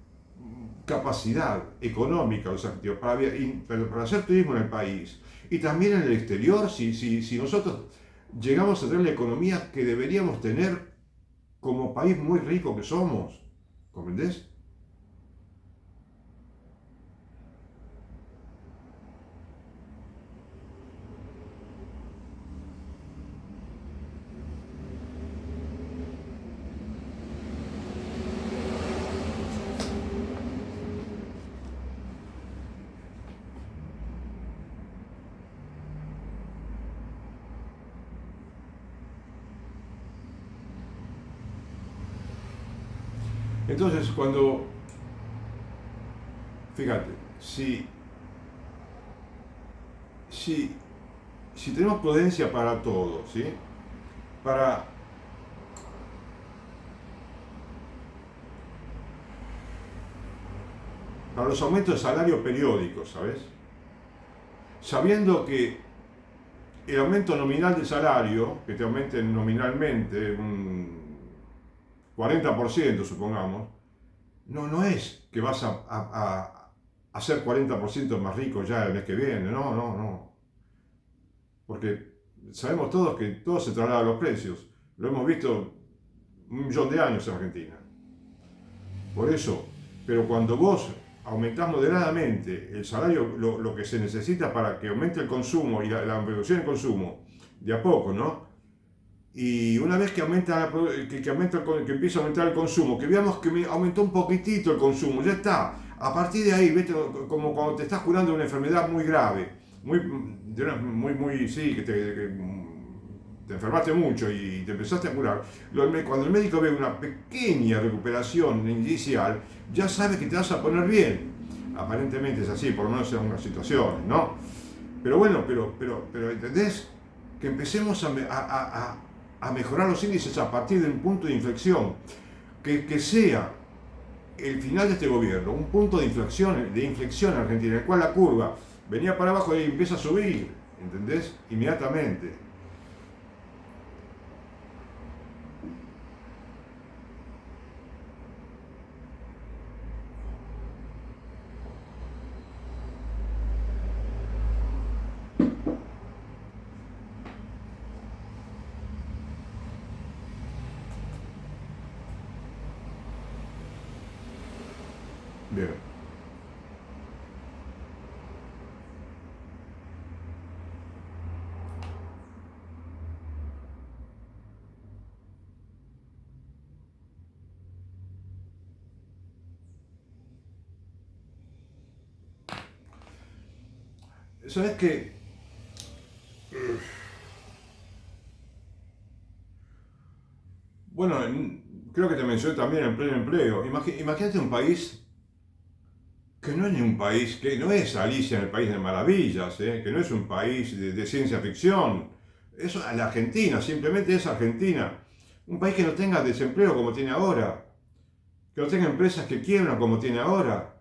capacidad económica los activos para hacer turismo en el país y también en el exterior si nosotros llegamos a tener la economía que deberíamos tener como país muy rico que somos. ¿Comprendés? Entonces, fíjate, si, si tenemos prudencia para todo, ¿sí? Para, para los aumentos de salario periódicos, ¿sabes? Sabiendo que el aumento nominal de salario, que te aumenten nominalmente un 40%, supongamos, no es que vas a ser 40% más rico ya el mes que viene, no. Porque sabemos todos que todo se traslada a los precios. Lo hemos visto 1 millón de años en Argentina. Por eso, pero cuando vos aumentás moderadamente el salario, lo que se necesita para que aumente el consumo y la reducción del consumo, de a poco, ¿no? Y una vez que aumenta, que empieza a aumentar el consumo, que veamos que aumentó un poquitito el consumo, ya está. A partir de ahí, ¿viste? Como cuando te estás curando de una enfermedad muy grave, sí, que te enfermaste mucho y te empezaste a curar. Cuando el médico ve una pequeña recuperación inicial, ya sabe que te vas a poner bien. Aparentemente es así, por lo menos en algunas situaciones, ¿no? Pero bueno, pero ¿entendés? Que empecemos a mejorar los índices a partir de un punto de inflexión, que sea el final de este gobierno, un punto de inflexión en Argentina, en el cual la curva venía para abajo y empieza a subir, ¿entendés? Inmediatamente. Bien. ¿Sabes qué? Bueno, creo que te mencioné también el pleno empleo. Imagínate un país que no es ni un país, que no es Alicia en el País de Maravillas, que no es un país de ciencia ficción. Eso, la Argentina, simplemente es Argentina. Un país que no tenga desempleo como tiene ahora, que no tenga empresas que quiebran como tiene ahora.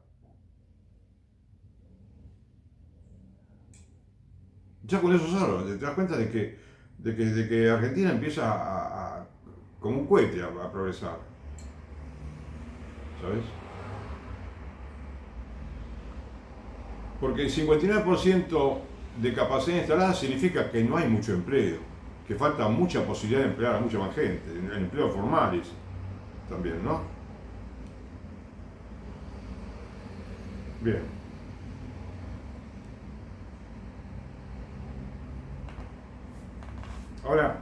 Ya con eso solo, te das cuenta de que Argentina empieza como un cohete a progresar, ¿sabes? Porque el 59% de capacidad instalada significa que no hay mucho empleo, que falta mucha posibilidad de emplear a mucha más gente, en empleos formales también, ¿no? Bien. Ahora,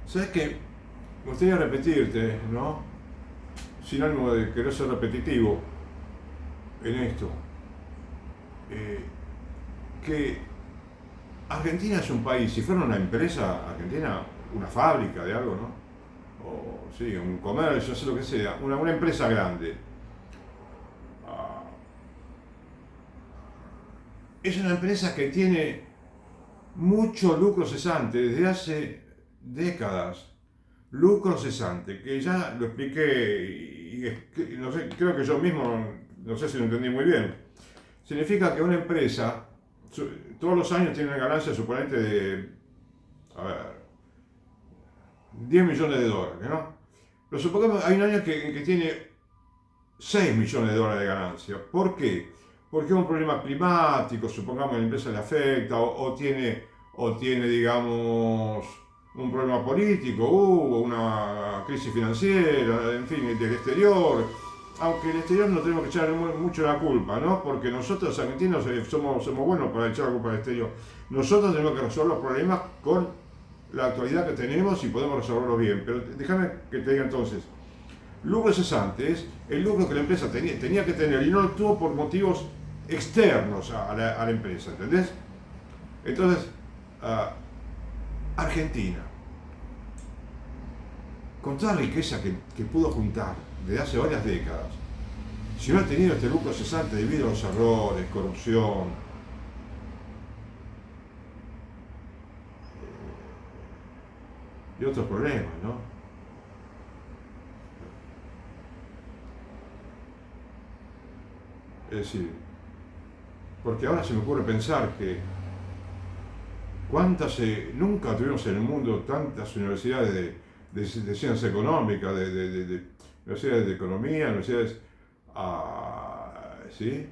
¿sabes qué? Me gustaría repetirte, ¿no? Sin ánimo de querer ser repetitivo en esto, eh, que Argentina es un país, si fuera una empresa, Argentina, una fábrica de algo, ¿no? O sí, un comercio, no sé lo que sea, una empresa grande. Ah, es una empresa que tiene mucho lucro cesante desde hace décadas. Lucro cesante, que ya lo expliqué y no sé, creo que yo mismo no sé si lo entendí muy bien. Significa que una empresa todos los años tiene una ganancia suponente de, a ver, 10 millones de dólares, ¿no? Pero supongamos hay un año que tiene 6 millones de dólares de ganancia. ¿Por qué? Porque es un problema climático, supongamos que a la empresa le afecta, o tiene, digamos, un problema político, hubo una crisis financiera, en fin, del exterior. Aunque el exterior no tenemos que echar mucho la culpa, ¿no? Porque nosotros los argentinos somos buenos para echar la culpa al exterior. Nosotros tenemos que resolver los problemas con la actualidad que tenemos y podemos resolverlos bien. Pero déjame que te diga entonces, lucro cesante es el lucro que la empresa tenía que tener y no lo tuvo por motivos externos a la empresa, ¿entendés? Entonces, Argentina, con toda la riqueza que pudo juntar desde hace varias décadas, si no ha tenido este lucro cesante debido a los errores, corrupción, y otros problemas, ¿no? Es decir, porque ahora se me ocurre pensar que nunca tuvimos en el mundo tantas universidades de ciencias económicas, de universidades de economía, universidades, ¿sí?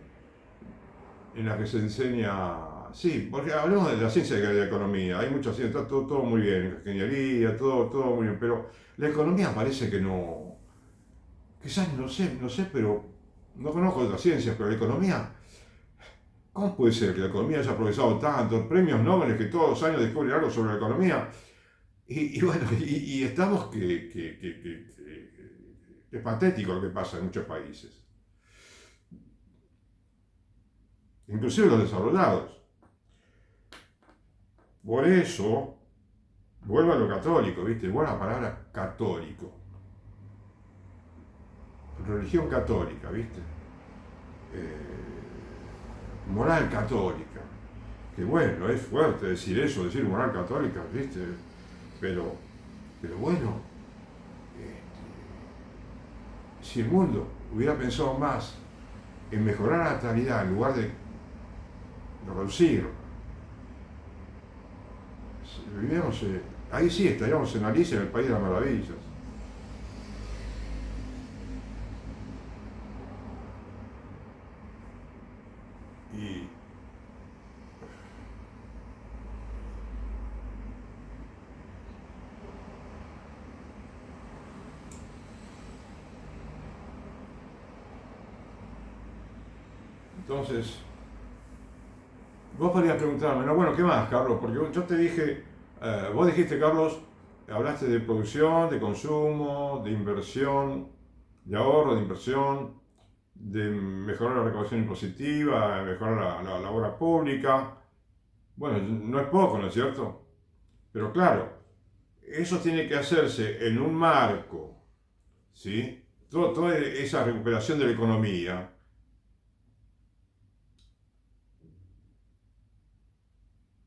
En las que se enseña, sí, porque hablemos de la ciencia de la economía, hay mucha ciencia, está todo muy bien, ingeniería, todo muy bien, pero la economía parece que no, quizás no sé, pero no conozco otras ciencias, pero la economía, ¿cómo puede ser que la economía haya progresado tanto? Premios Nobel que todos los años descubren algo sobre la economía. Y bueno, y estamos que es patético lo que pasa en muchos países, inclusive los desarrollados. Por eso, vuelvo a lo católico, ¿viste? Vuelvo a la palabra católico. Religión católica, ¿viste? Moral católica. Que bueno, es fuerte decir eso, decir moral católica, ¿viste? Pero bueno, si el mundo hubiera pensado más en mejorar la natalidad en lugar de reducir, vivíamos, ahí sí estaríamos en Alicia, en el País de las Maravillas. Y entonces, vos podrías preguntarme, no, bueno, ¿qué más, Carlos? Porque yo te dije, vos dijiste, Carlos, hablaste de producción, de consumo, de inversión, de ahorro, de inversión, de mejorar la recaudación impositiva, mejorar la obra pública. Bueno, no es poco, ¿no es cierto? Pero claro, eso tiene que hacerse en un marco, ¿sí? Toda esa recuperación de la economía.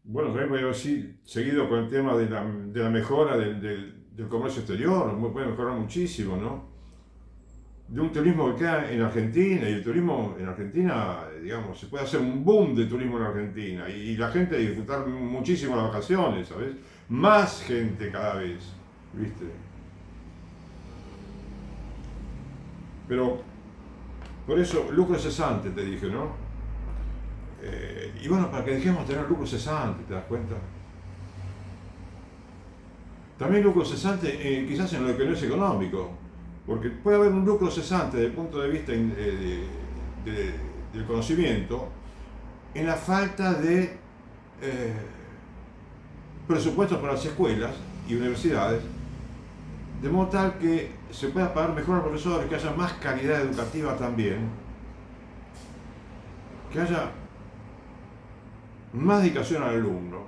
Bueno, también voy a decir, seguido con el tema de la mejora del comercio exterior, puede mejorar muchísimo, ¿no? De un turismo que queda en Argentina, y el turismo en Argentina, digamos, se puede hacer un boom de turismo en Argentina, y la gente disfrutar muchísimo las vacaciones, ¿sabes? Más gente cada vez, ¿viste? Pero, por eso, lucro cesante, te dije, ¿no? Y bueno, para que dejemos de tener lucro cesante, ¿te das cuenta? También lucro cesante quizás en lo que no es económico, porque puede haber un lucro cesante desde el punto de vista del conocimiento en la falta de presupuestos para las escuelas y universidades, de modo tal que se pueda pagar mejor a los profesores, que haya más calidad educativa también, que haya más dedicación al alumno,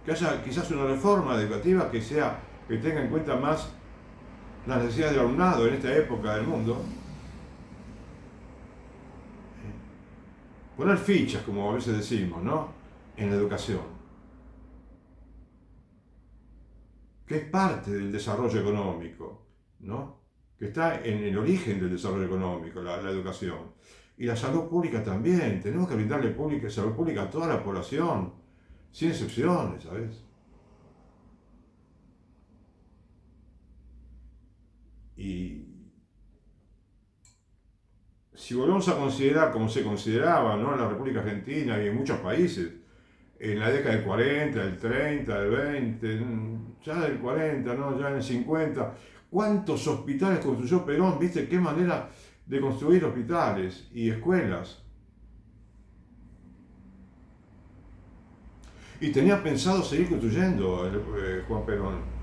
que haya quizás una reforma educativa que tenga en cuenta más las necesidades del alumnado en esta época del mundo. Poner fichas, como a veces decimos, ¿no?, en la educación, que es parte del desarrollo económico, ¿no?, que está en el origen del desarrollo económico, la educación. Y la salud pública también. Tenemos que brindarle salud pública a toda la población, sin excepciones, ¿sabes? Y si volvemos a considerar como se consideraba, ¿no?, en la República Argentina y en muchos países, en la década del 40, del 30, del 20, ya del 40, ¿no?, ya en el 50, ¿cuántos hospitales construyó Perón? ¿Viste qué manera de construir hospitales y escuelas? Y tenía pensado seguir construyendo Juan Perón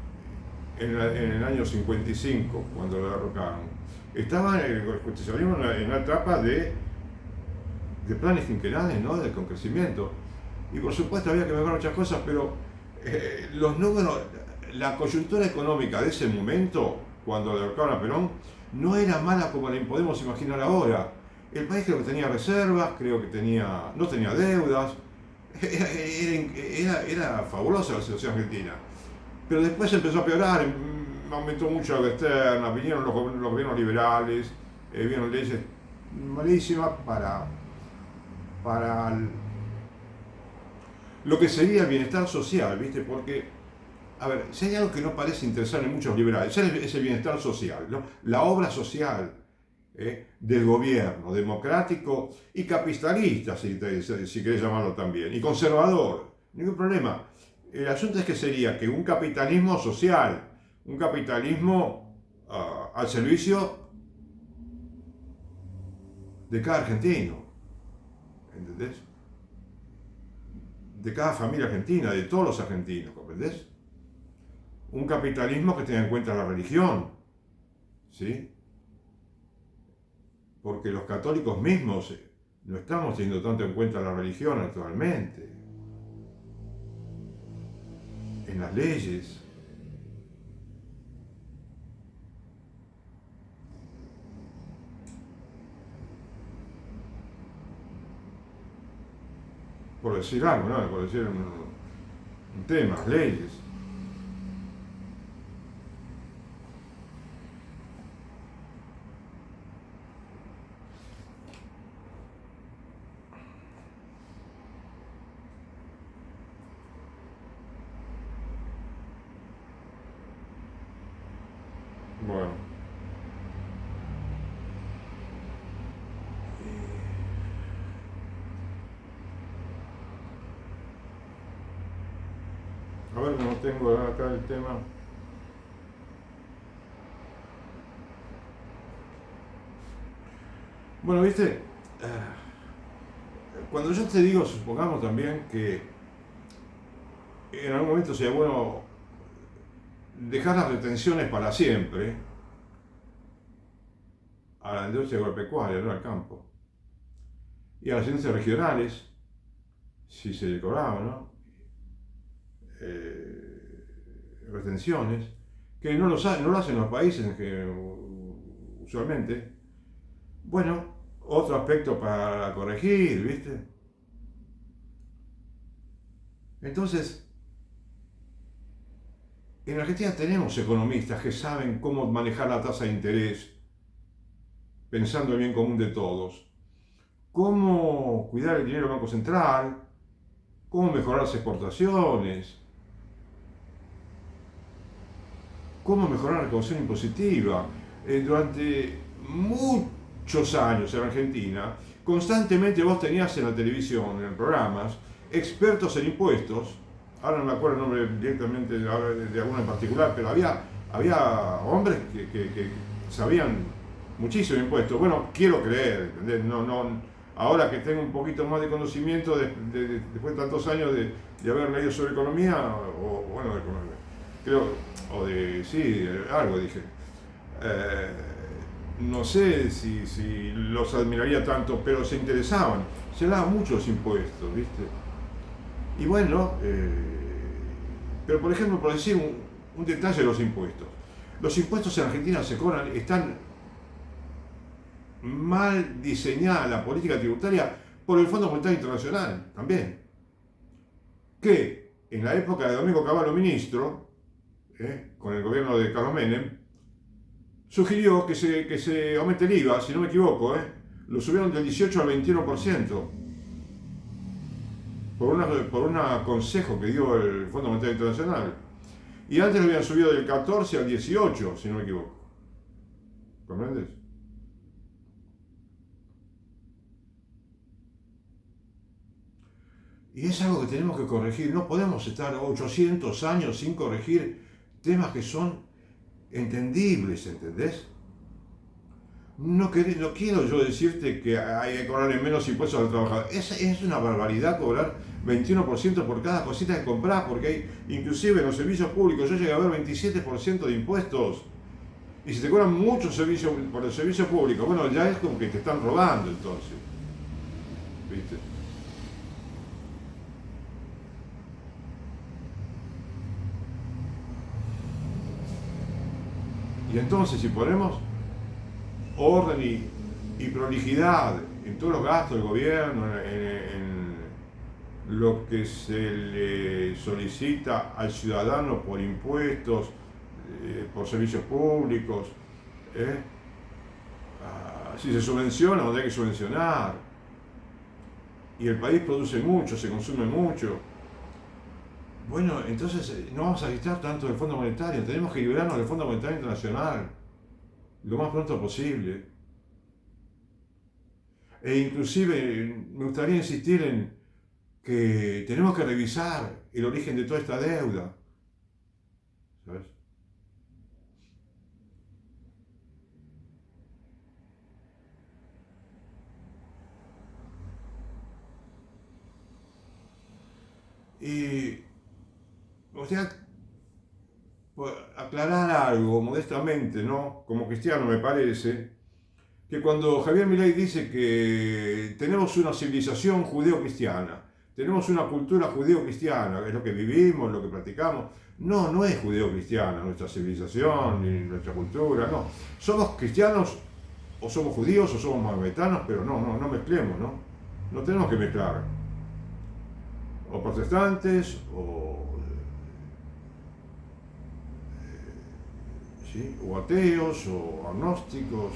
en el año 55, cuando lo derrocaron. Estaba en una etapa de planes quinquenales, ¿no?, con crecimiento. Y por supuesto había que mejorar muchas cosas, pero los números, la coyuntura económica de ese momento, cuando derrocaron a Perón, no era mala como la podemos imaginar ahora. El país creo que tenía reservas, creo que no tenía deudas, era fabulosa la situación argentina. Pero después empezó a empeorar, aumentó mucho la externa, vinieron los gobiernos liberales, vieron leyes malísimas para lo que sería el bienestar social, ¿viste? Porque, a ver, si hay algo que no parece interesar en muchos liberales, es el bienestar social, ¿no?, la obra social del gobierno, democrático y capitalista, si querés llamarlo también, y conservador, ningún problema. El asunto es que sería que un capitalismo social, un capitalismo al servicio de cada argentino, ¿entendés?, de cada familia argentina, de todos los argentinos, ¿comprendés? Un capitalismo que tenga en cuenta la religión, ¿sí? Porque los católicos mismos no estamos teniendo tanto en cuenta la religión actualmente, en las leyes. Por decir algo, ¿no?, por decir un tema, leyes. Bueno. A ver, no tengo acá el tema. Bueno, viste, cuando yo te digo, supongamos también que en algún momento sería bueno dejar las retenciones para siempre a la industria agropecuaria, no al campo, y a las industrias regionales, si se le cobraba, ¿no?, retenciones, que no lo hacen los países que usualmente. Bueno, otro aspecto para corregir, ¿viste? Entonces, en Argentina tenemos economistas que saben cómo manejar la tasa de interés, pensando en el bien común de todos, cómo cuidar el dinero del Banco Central, cómo mejorar las exportaciones, cómo mejorar la recaudación impositiva. Durante muchos años en Argentina, constantemente vos tenías en la televisión, en programas, expertos en impuestos. Ahora no me acuerdo el nombre directamente de alguno en particular, pero había hombres que sabían muchísimo de impuestos. Bueno, quiero creer, ¿entendés? No, ahora que tengo un poquito más de conocimiento después de tantos años de haber leído sobre economía, o bueno, de economía, creo, o de, sí, algo dije, no sé si los admiraría tanto, pero se interesaban, se daban muchos impuestos, ¿viste? Y bueno, pero por ejemplo, por decir un detalle de los impuestos en Argentina se cobran, están mal diseñada la política tributaria por el Fondo Monetario Internacional también, que en la época de Domingo Cavallo ministro, con el gobierno de Carlos Menem, sugirió que se aumente el IVA, si no me equivoco, lo subieron del 18 al 21%, por un consejo que dio el Fondo Monetario Internacional. Y antes lo habían subido del 14 al 18, si no me equivoco. ¿Comprendes? Y es algo que tenemos que corregir. No podemos estar 800 años sin corregir temas que son entendibles, ¿entendés? No quiero yo decirte que hay que cobrarle menos impuestos al trabajador. Es una barbaridad cobrar 21% por cada cosita que compras, porque hay, inclusive en los servicios públicos, yo llegué a ver 27% de impuestos. Y si te cobran muchos servicios por el servicio público, bueno, ya es como que te están robando entonces. ¿Viste? Y entonces, si ponemos orden y prolijidad en todos los gastos del gobierno, en lo que se le solicita al ciudadano por impuestos, por servicios públicos, si se subvenciona donde hay que subvencionar, y el país produce mucho, se consume mucho, bueno, entonces no vamos a necesitar tanto del Fondo Monetario, tenemos que liberarnos del Fondo Monetario Internacional lo más pronto posible. E inclusive me gustaría insistir en que tenemos que revisar el origen de toda esta deuda, ¿sabes? Y me gustaría aclarar algo modestamente, ¿no? Como cristiano me parece, que cuando Javier Milei dice que tenemos una civilización judeo-cristiana, tenemos una cultura judeo-cristiana, es lo que vivimos, lo que practicamos, no es judeo-cristiana nuestra civilización ni nuestra cultura, no. Somos cristianos, o somos judíos, o somos maometanos, pero no mezclemos, ¿no? No tenemos que mezclar. O protestantes, ¿sí? O ateos, o agnósticos,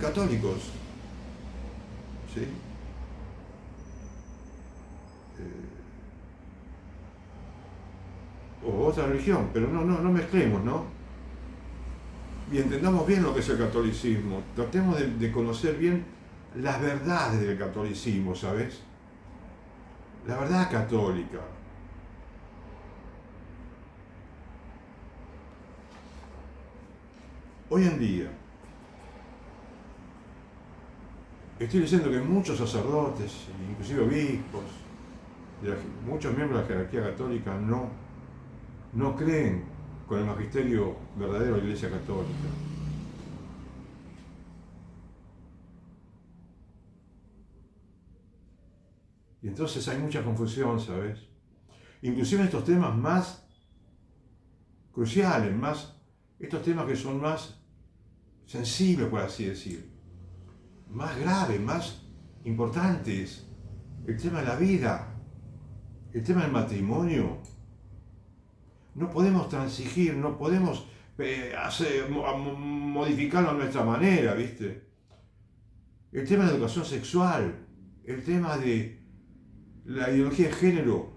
católicos, ¿sí? O otra religión, pero no mezclemos, ¿no? Y entendamos bien lo que es el catolicismo, tratemos de conocer bien las verdades del catolicismo, ¿sabes? La verdad católica. Hoy en día, estoy diciendo que muchos sacerdotes, inclusive obispos, muchos miembros de la jerarquía católica no creen con el magisterio verdadero de la Iglesia Católica. Y entonces hay mucha confusión, ¿sabes? Inclusive en estos temas más cruciales, estos temas que son más sensibles, por así decir, más graves, más importantes, el tema de la vida, el tema del matrimonio. No podemos transigir, no podemos modificarlo a nuestra manera, ¿viste? El tema de la educación sexual, el tema de la ideología de género.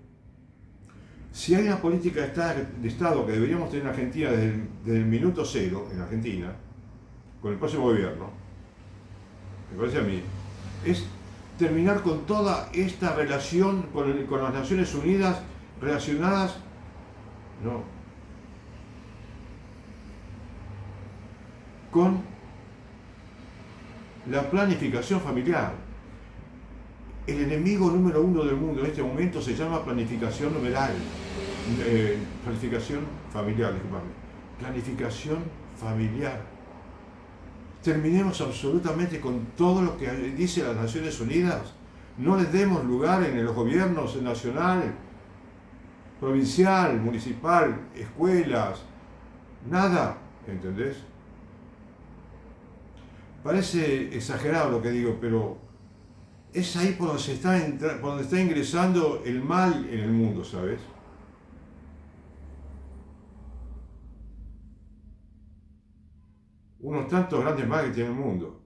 Si hay una política de Estado que deberíamos tener en Argentina desde el minuto cero, en Argentina, con el próximo gobierno, me parece a mí, es terminar con toda esta relación con las Naciones Unidas relacionadas, con la planificación familiar. El enemigo número uno del mundo en este momento se llama planificación numeral, planificación familiar, disculpame, planificación familiar. Terminemos absolutamente con todo lo que dice las Naciones Unidas. No les demos lugar en los gobiernos nacional, provincial, municipal, escuelas, nada, ¿entendés? Parece exagerado lo que digo, pero es ahí por donde está ingresando el mal en el mundo, ¿sabes? Unos tantos grandes males que tiene el mundo.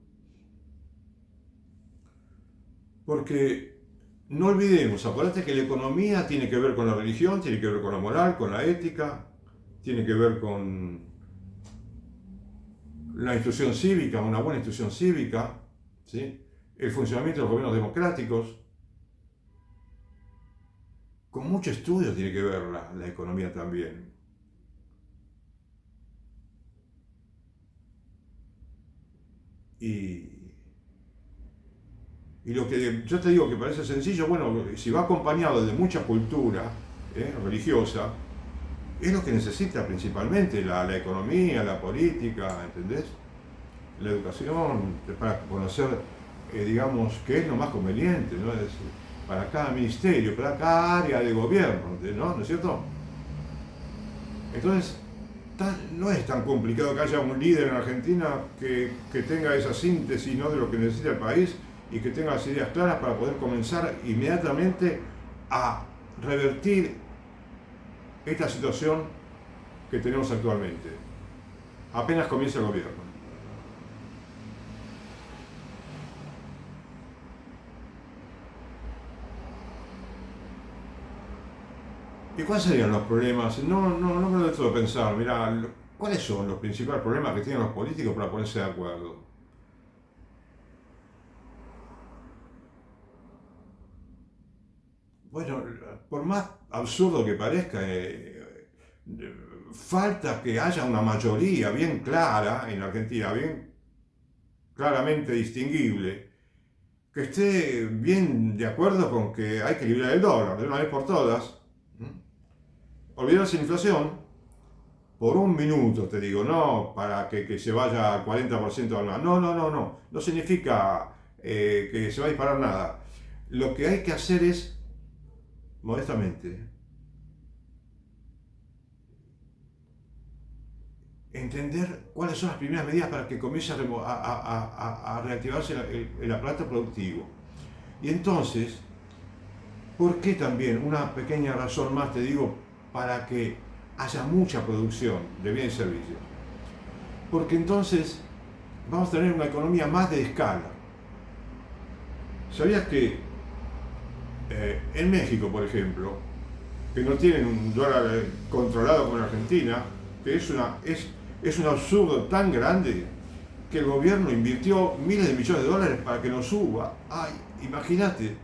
Porque no olvidemos, acuérdate que la economía tiene que ver con la religión, tiene que ver con la moral, con la ética, tiene que ver con la instrucción cívica, una buena instrucción cívica, ¿sí? El funcionamiento de los gobiernos democráticos. Con mucho estudio tiene que ver la economía también. Y lo que yo te digo que parece sencillo, bueno, si va acompañado de mucha cultura religiosa, es lo que necesita principalmente la economía, la política, ¿entendés? La educación, para conocer, digamos, qué es lo más conveniente, ¿no? Es decir, para cada ministerio, para cada área de gobierno, ¿no? ¿No es cierto? Entonces, no es tan complicado que haya un líder en Argentina que tenga esa síntesis, ¿no?, de lo que necesita el país y que tenga las ideas claras para poder comenzar inmediatamente a revertir esta situación que tenemos actualmente, apenas comienza el gobierno. ¿Y cuáles serían los problemas? No me lo dejo de pensar. Mirá, ¿cuáles son los principales problemas que tienen los políticos para ponerse de acuerdo? Bueno, por más absurdo que parezca, falta que haya una mayoría bien clara en Argentina, bien claramente distinguible, que esté bien de acuerdo con que hay que liberar el dólar de una vez por todas. Olvidarse la inflación por un minuto, te digo, no para que se vaya al 40% al mes. No significa que se va a disparar nada. Lo que hay que hacer es, modestamente, entender cuáles son las primeras medidas para que comience a reactivarse el aparato productivo. Y entonces, ¿por qué también? Una pequeña razón más, te digo, para que haya mucha producción de bienes y servicios. Porque entonces vamos a tener una economía más de escala. ¿Sabías que en México, por ejemplo, que no tienen un dólar controlado como en Argentina, que es un absurdo tan grande que el gobierno invirtió miles de millones de dólares para que no suba? Ay, imagínate,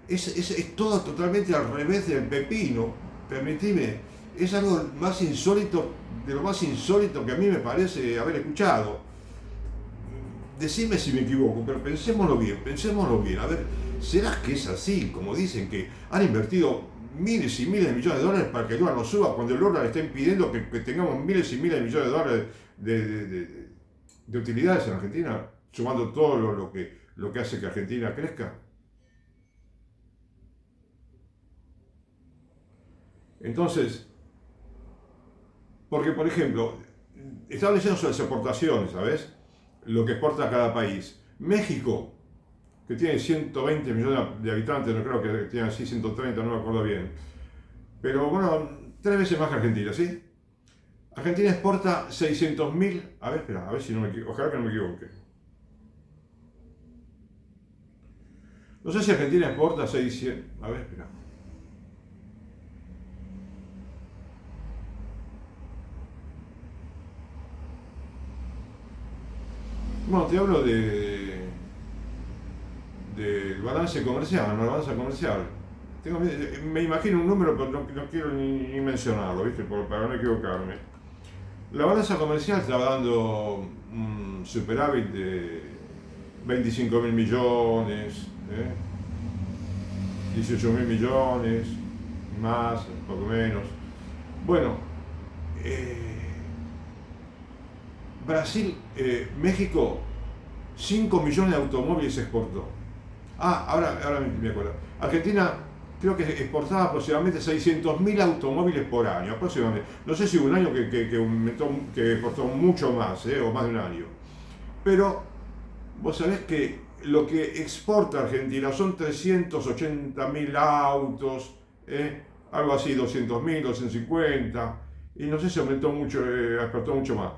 es todo totalmente al revés del pepino, permitime, es algo más insólito, de lo más insólito que a mí me parece haber escuchado. Decime si me equivoco, pero pensémoslo bien, a ver, ¿será que es así, como dicen, que han invertido miles y miles de millones de dólares para que el dólar no suba, cuando el dólar está impidiendo que tengamos miles y miles de millones de dólares de utilidades en Argentina, sumando todo lo que hace que Argentina crezca? Entonces, porque por ejemplo, estaba leyendo sobre las exportaciones, ¿sabes? Lo que exporta cada país. México, que tiene 120 millones de habitantes, no creo que tiene así 130, no me acuerdo bien. Pero bueno, 3 veces más que Argentina, ¿sí? Argentina exporta 600.000, a ver, espera, a ver si no me equivoco, ojalá que no me equivoque. No sé si Argentina exporta 600, a ver, espera. Bueno, te hablo del balance comercial, no la balanza comercial. Me imagino un número, pero no quiero ni mencionarlo, ¿viste? Para no equivocarme. La balanza comercial está dando un superávit de 25 mil millones, 18 mil millones, más, poco menos. Bueno, Brasil, México, 5 millones de automóviles exportó. Ahora me acuerdo. Argentina creo que exportaba aproximadamente 600.000 automóviles por año, aproximadamente. No sé si hubo un año que exportó mucho más, o más de un año. Pero vos sabés que lo que exporta Argentina son 380.000 autos, algo así, 200.000, 250, y no sé si aumentó mucho, exportó mucho más.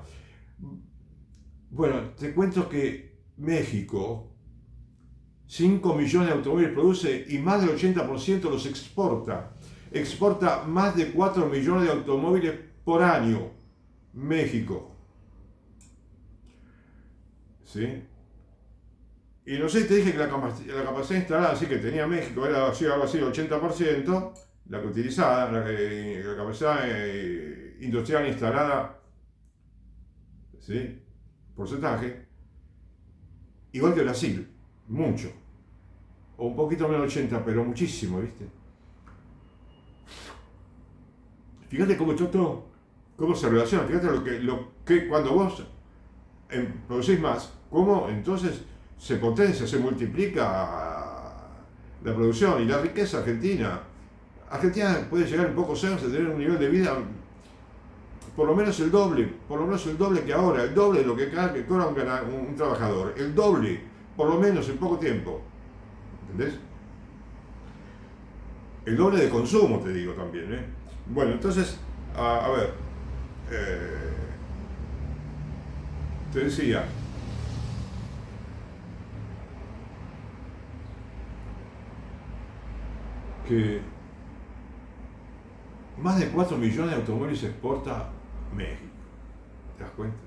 Bueno, te cuento que México 5 millones de automóviles produce y más del 80% los exporta. Exporta más de 4 millones de automóviles por año. México. ¿Sí? Y no sé, te dije que la capacidad instalada así que tenía México era algo así, el 80%, la que utilizada, la capacidad industrial instalada, ¿sí? Porcentaje, igual que Brasil, mucho. O un poquito menos del 80, pero muchísimo, ¿viste? Fíjate cómo esto, cómo se relaciona, fíjate lo que cuando vos producís más, cómo entonces se potencia, se multiplica la producción y la riqueza argentina. Argentina puede llegar en pocos años a tener un nivel de vida por lo menos el doble que ahora, el doble de lo que cobra un trabajador, el doble, por lo menos en poco tiempo. ¿Entendés? El doble de consumo, te digo también. Bueno, entonces, a ver, te decía, que más de 4 millones de automóviles exporta México. ¿Te das cuenta?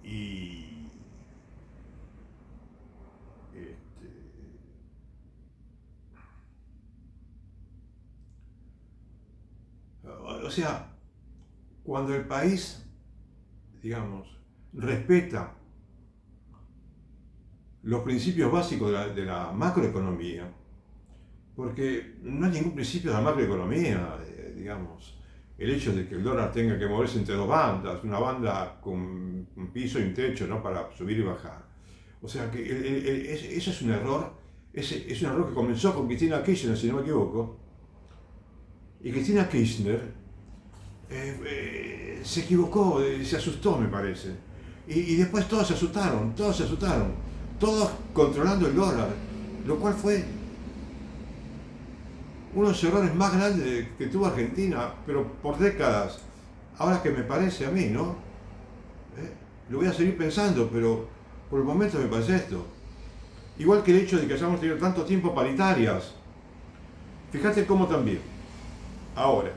Y o sea, cuando el país, digamos, respeta los principios básicos de la macroeconomía, porque no hay ningún principio de la macroeconomía, digamos, el hecho de que el dólar tenga que moverse entre dos bandas, una banda con un piso y un techo, ¿no?, para subir y bajar. O sea que eso es un error, es un error que comenzó con Cristina Kirchner, si no me equivoco, y Cristina Kirchner se equivocó, se asustó, me parece, y después todos se asustaron, todos controlando el dólar, lo cual fue uno de los errores más grandes que tuvo Argentina, pero por décadas. Ahora que me parece a mí, ¿no? Lo voy a seguir pensando, pero por el momento me parece esto. Igual que el hecho de que hayamos tenido tanto tiempo paritarias. Fíjate cómo también. Ahora,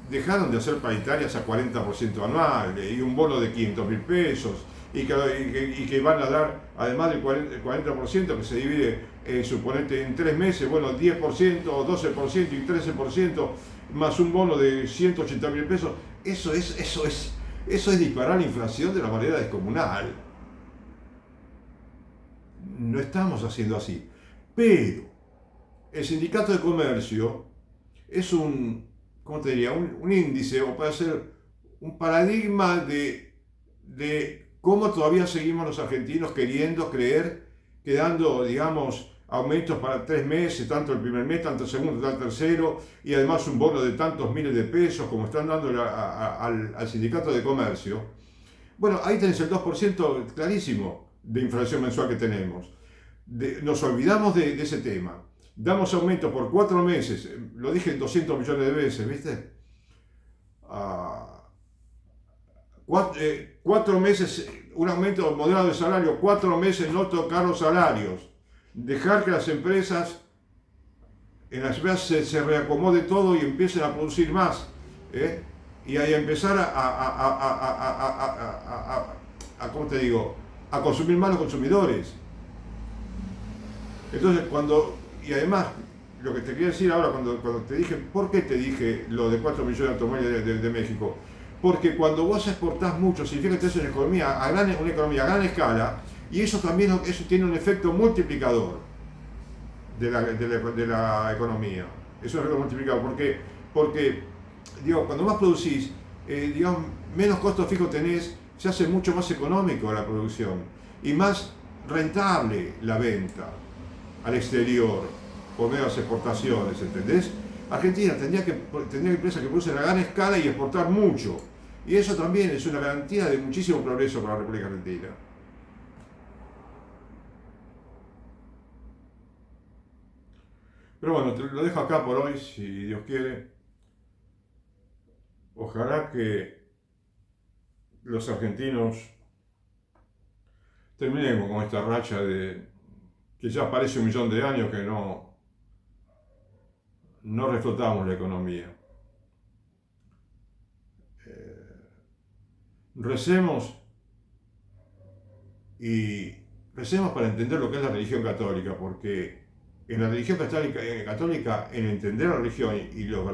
dejaron de hacer paritarias a 40% anual y un bono de 500.000 pesos. Y que van a dar, además del 40% que se divide, suponete, en 3 meses, bueno, 10%, 12% y 13%, más un bono de 180.000 pesos. Eso es disparar la inflación de una manera descomunal. No estamos haciendo así. Pero el sindicato de comercio es ¿cómo te diría? Un índice, o puede ser un paradigma de cómo todavía seguimos los argentinos queriendo creer que dando, digamos, aumentos para 3 meses, tanto el primer mes, tanto el segundo, tanto el tercero, y además un bono de tantos miles de pesos, como están dando al sindicato de comercio. Bueno, ahí tenés el 2% clarísimo de inflación mensual que tenemos. Nos olvidamos de ese tema. Damos aumentos por 4 meses, lo dije 200 millones de veces, ¿viste? 4 meses, un aumento moderado de salario, 4 meses no tocar los salarios, dejar que las empresas se reacomode todo y empiecen a producir más, y a empezar ¿cómo te digo?, a consumir más los consumidores. Entonces, y además, lo que te quería decir ahora, cuando te dije, ¿por qué te dije lo de 4 millones de automóviles de México? Porque cuando vos exportás mucho, significa que tenés una economía a gran escala, y eso también eso tiene un efecto multiplicador de la economía. Eso es un efecto multiplicador. Porque digo, cuando más producís, digamos, menos costos fijos tenés, se hace mucho más económico la producción y más rentable la venta al exterior por medio de las exportaciones, ¿entendés? Argentina tendría empresas que producen a gran escala y exportar mucho. Y eso también es una garantía de muchísimo progreso para la República Argentina. Pero bueno, te lo dejo acá por hoy, si Dios quiere. Ojalá que los argentinos terminemos con esta racha de que ya parece 1 millón de años que no reflotamos la economía. Recemos y recemos para entender lo que es la religión católica, porque en la religión católica, en entender la religión y los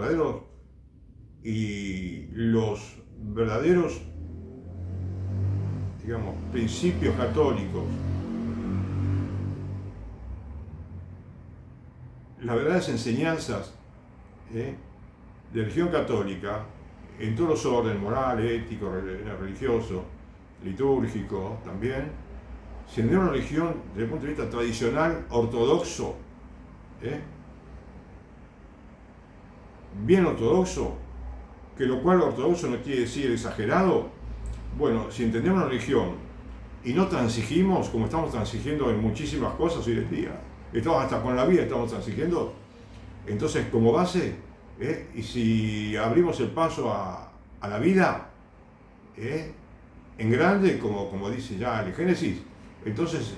verdaderos, digamos, principios católicos, las verdaderas enseñanzas de religión católica, en todos los órdenes, moral, ético, religioso, litúrgico también, siendo una religión desde el punto de vista tradicional, ortodoxo, bien ortodoxo, que lo cual ortodoxo no quiere decir exagerado. Bueno, si entendemos la religión y no transigimos, como estamos transigiendo en muchísimas cosas hoy en día, hasta con la vida estamos transigiendo, entonces como base, y si abrimos el paso a la vida, en grande, como dice ya el Génesis, entonces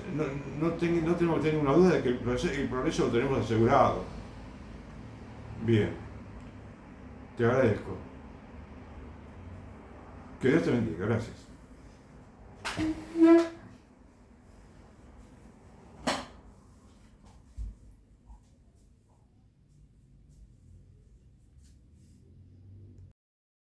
no tenemos que tener una duda de que el progreso lo tenemos asegurado. Bien, te agradezco. Que Dios te bendiga, gracias.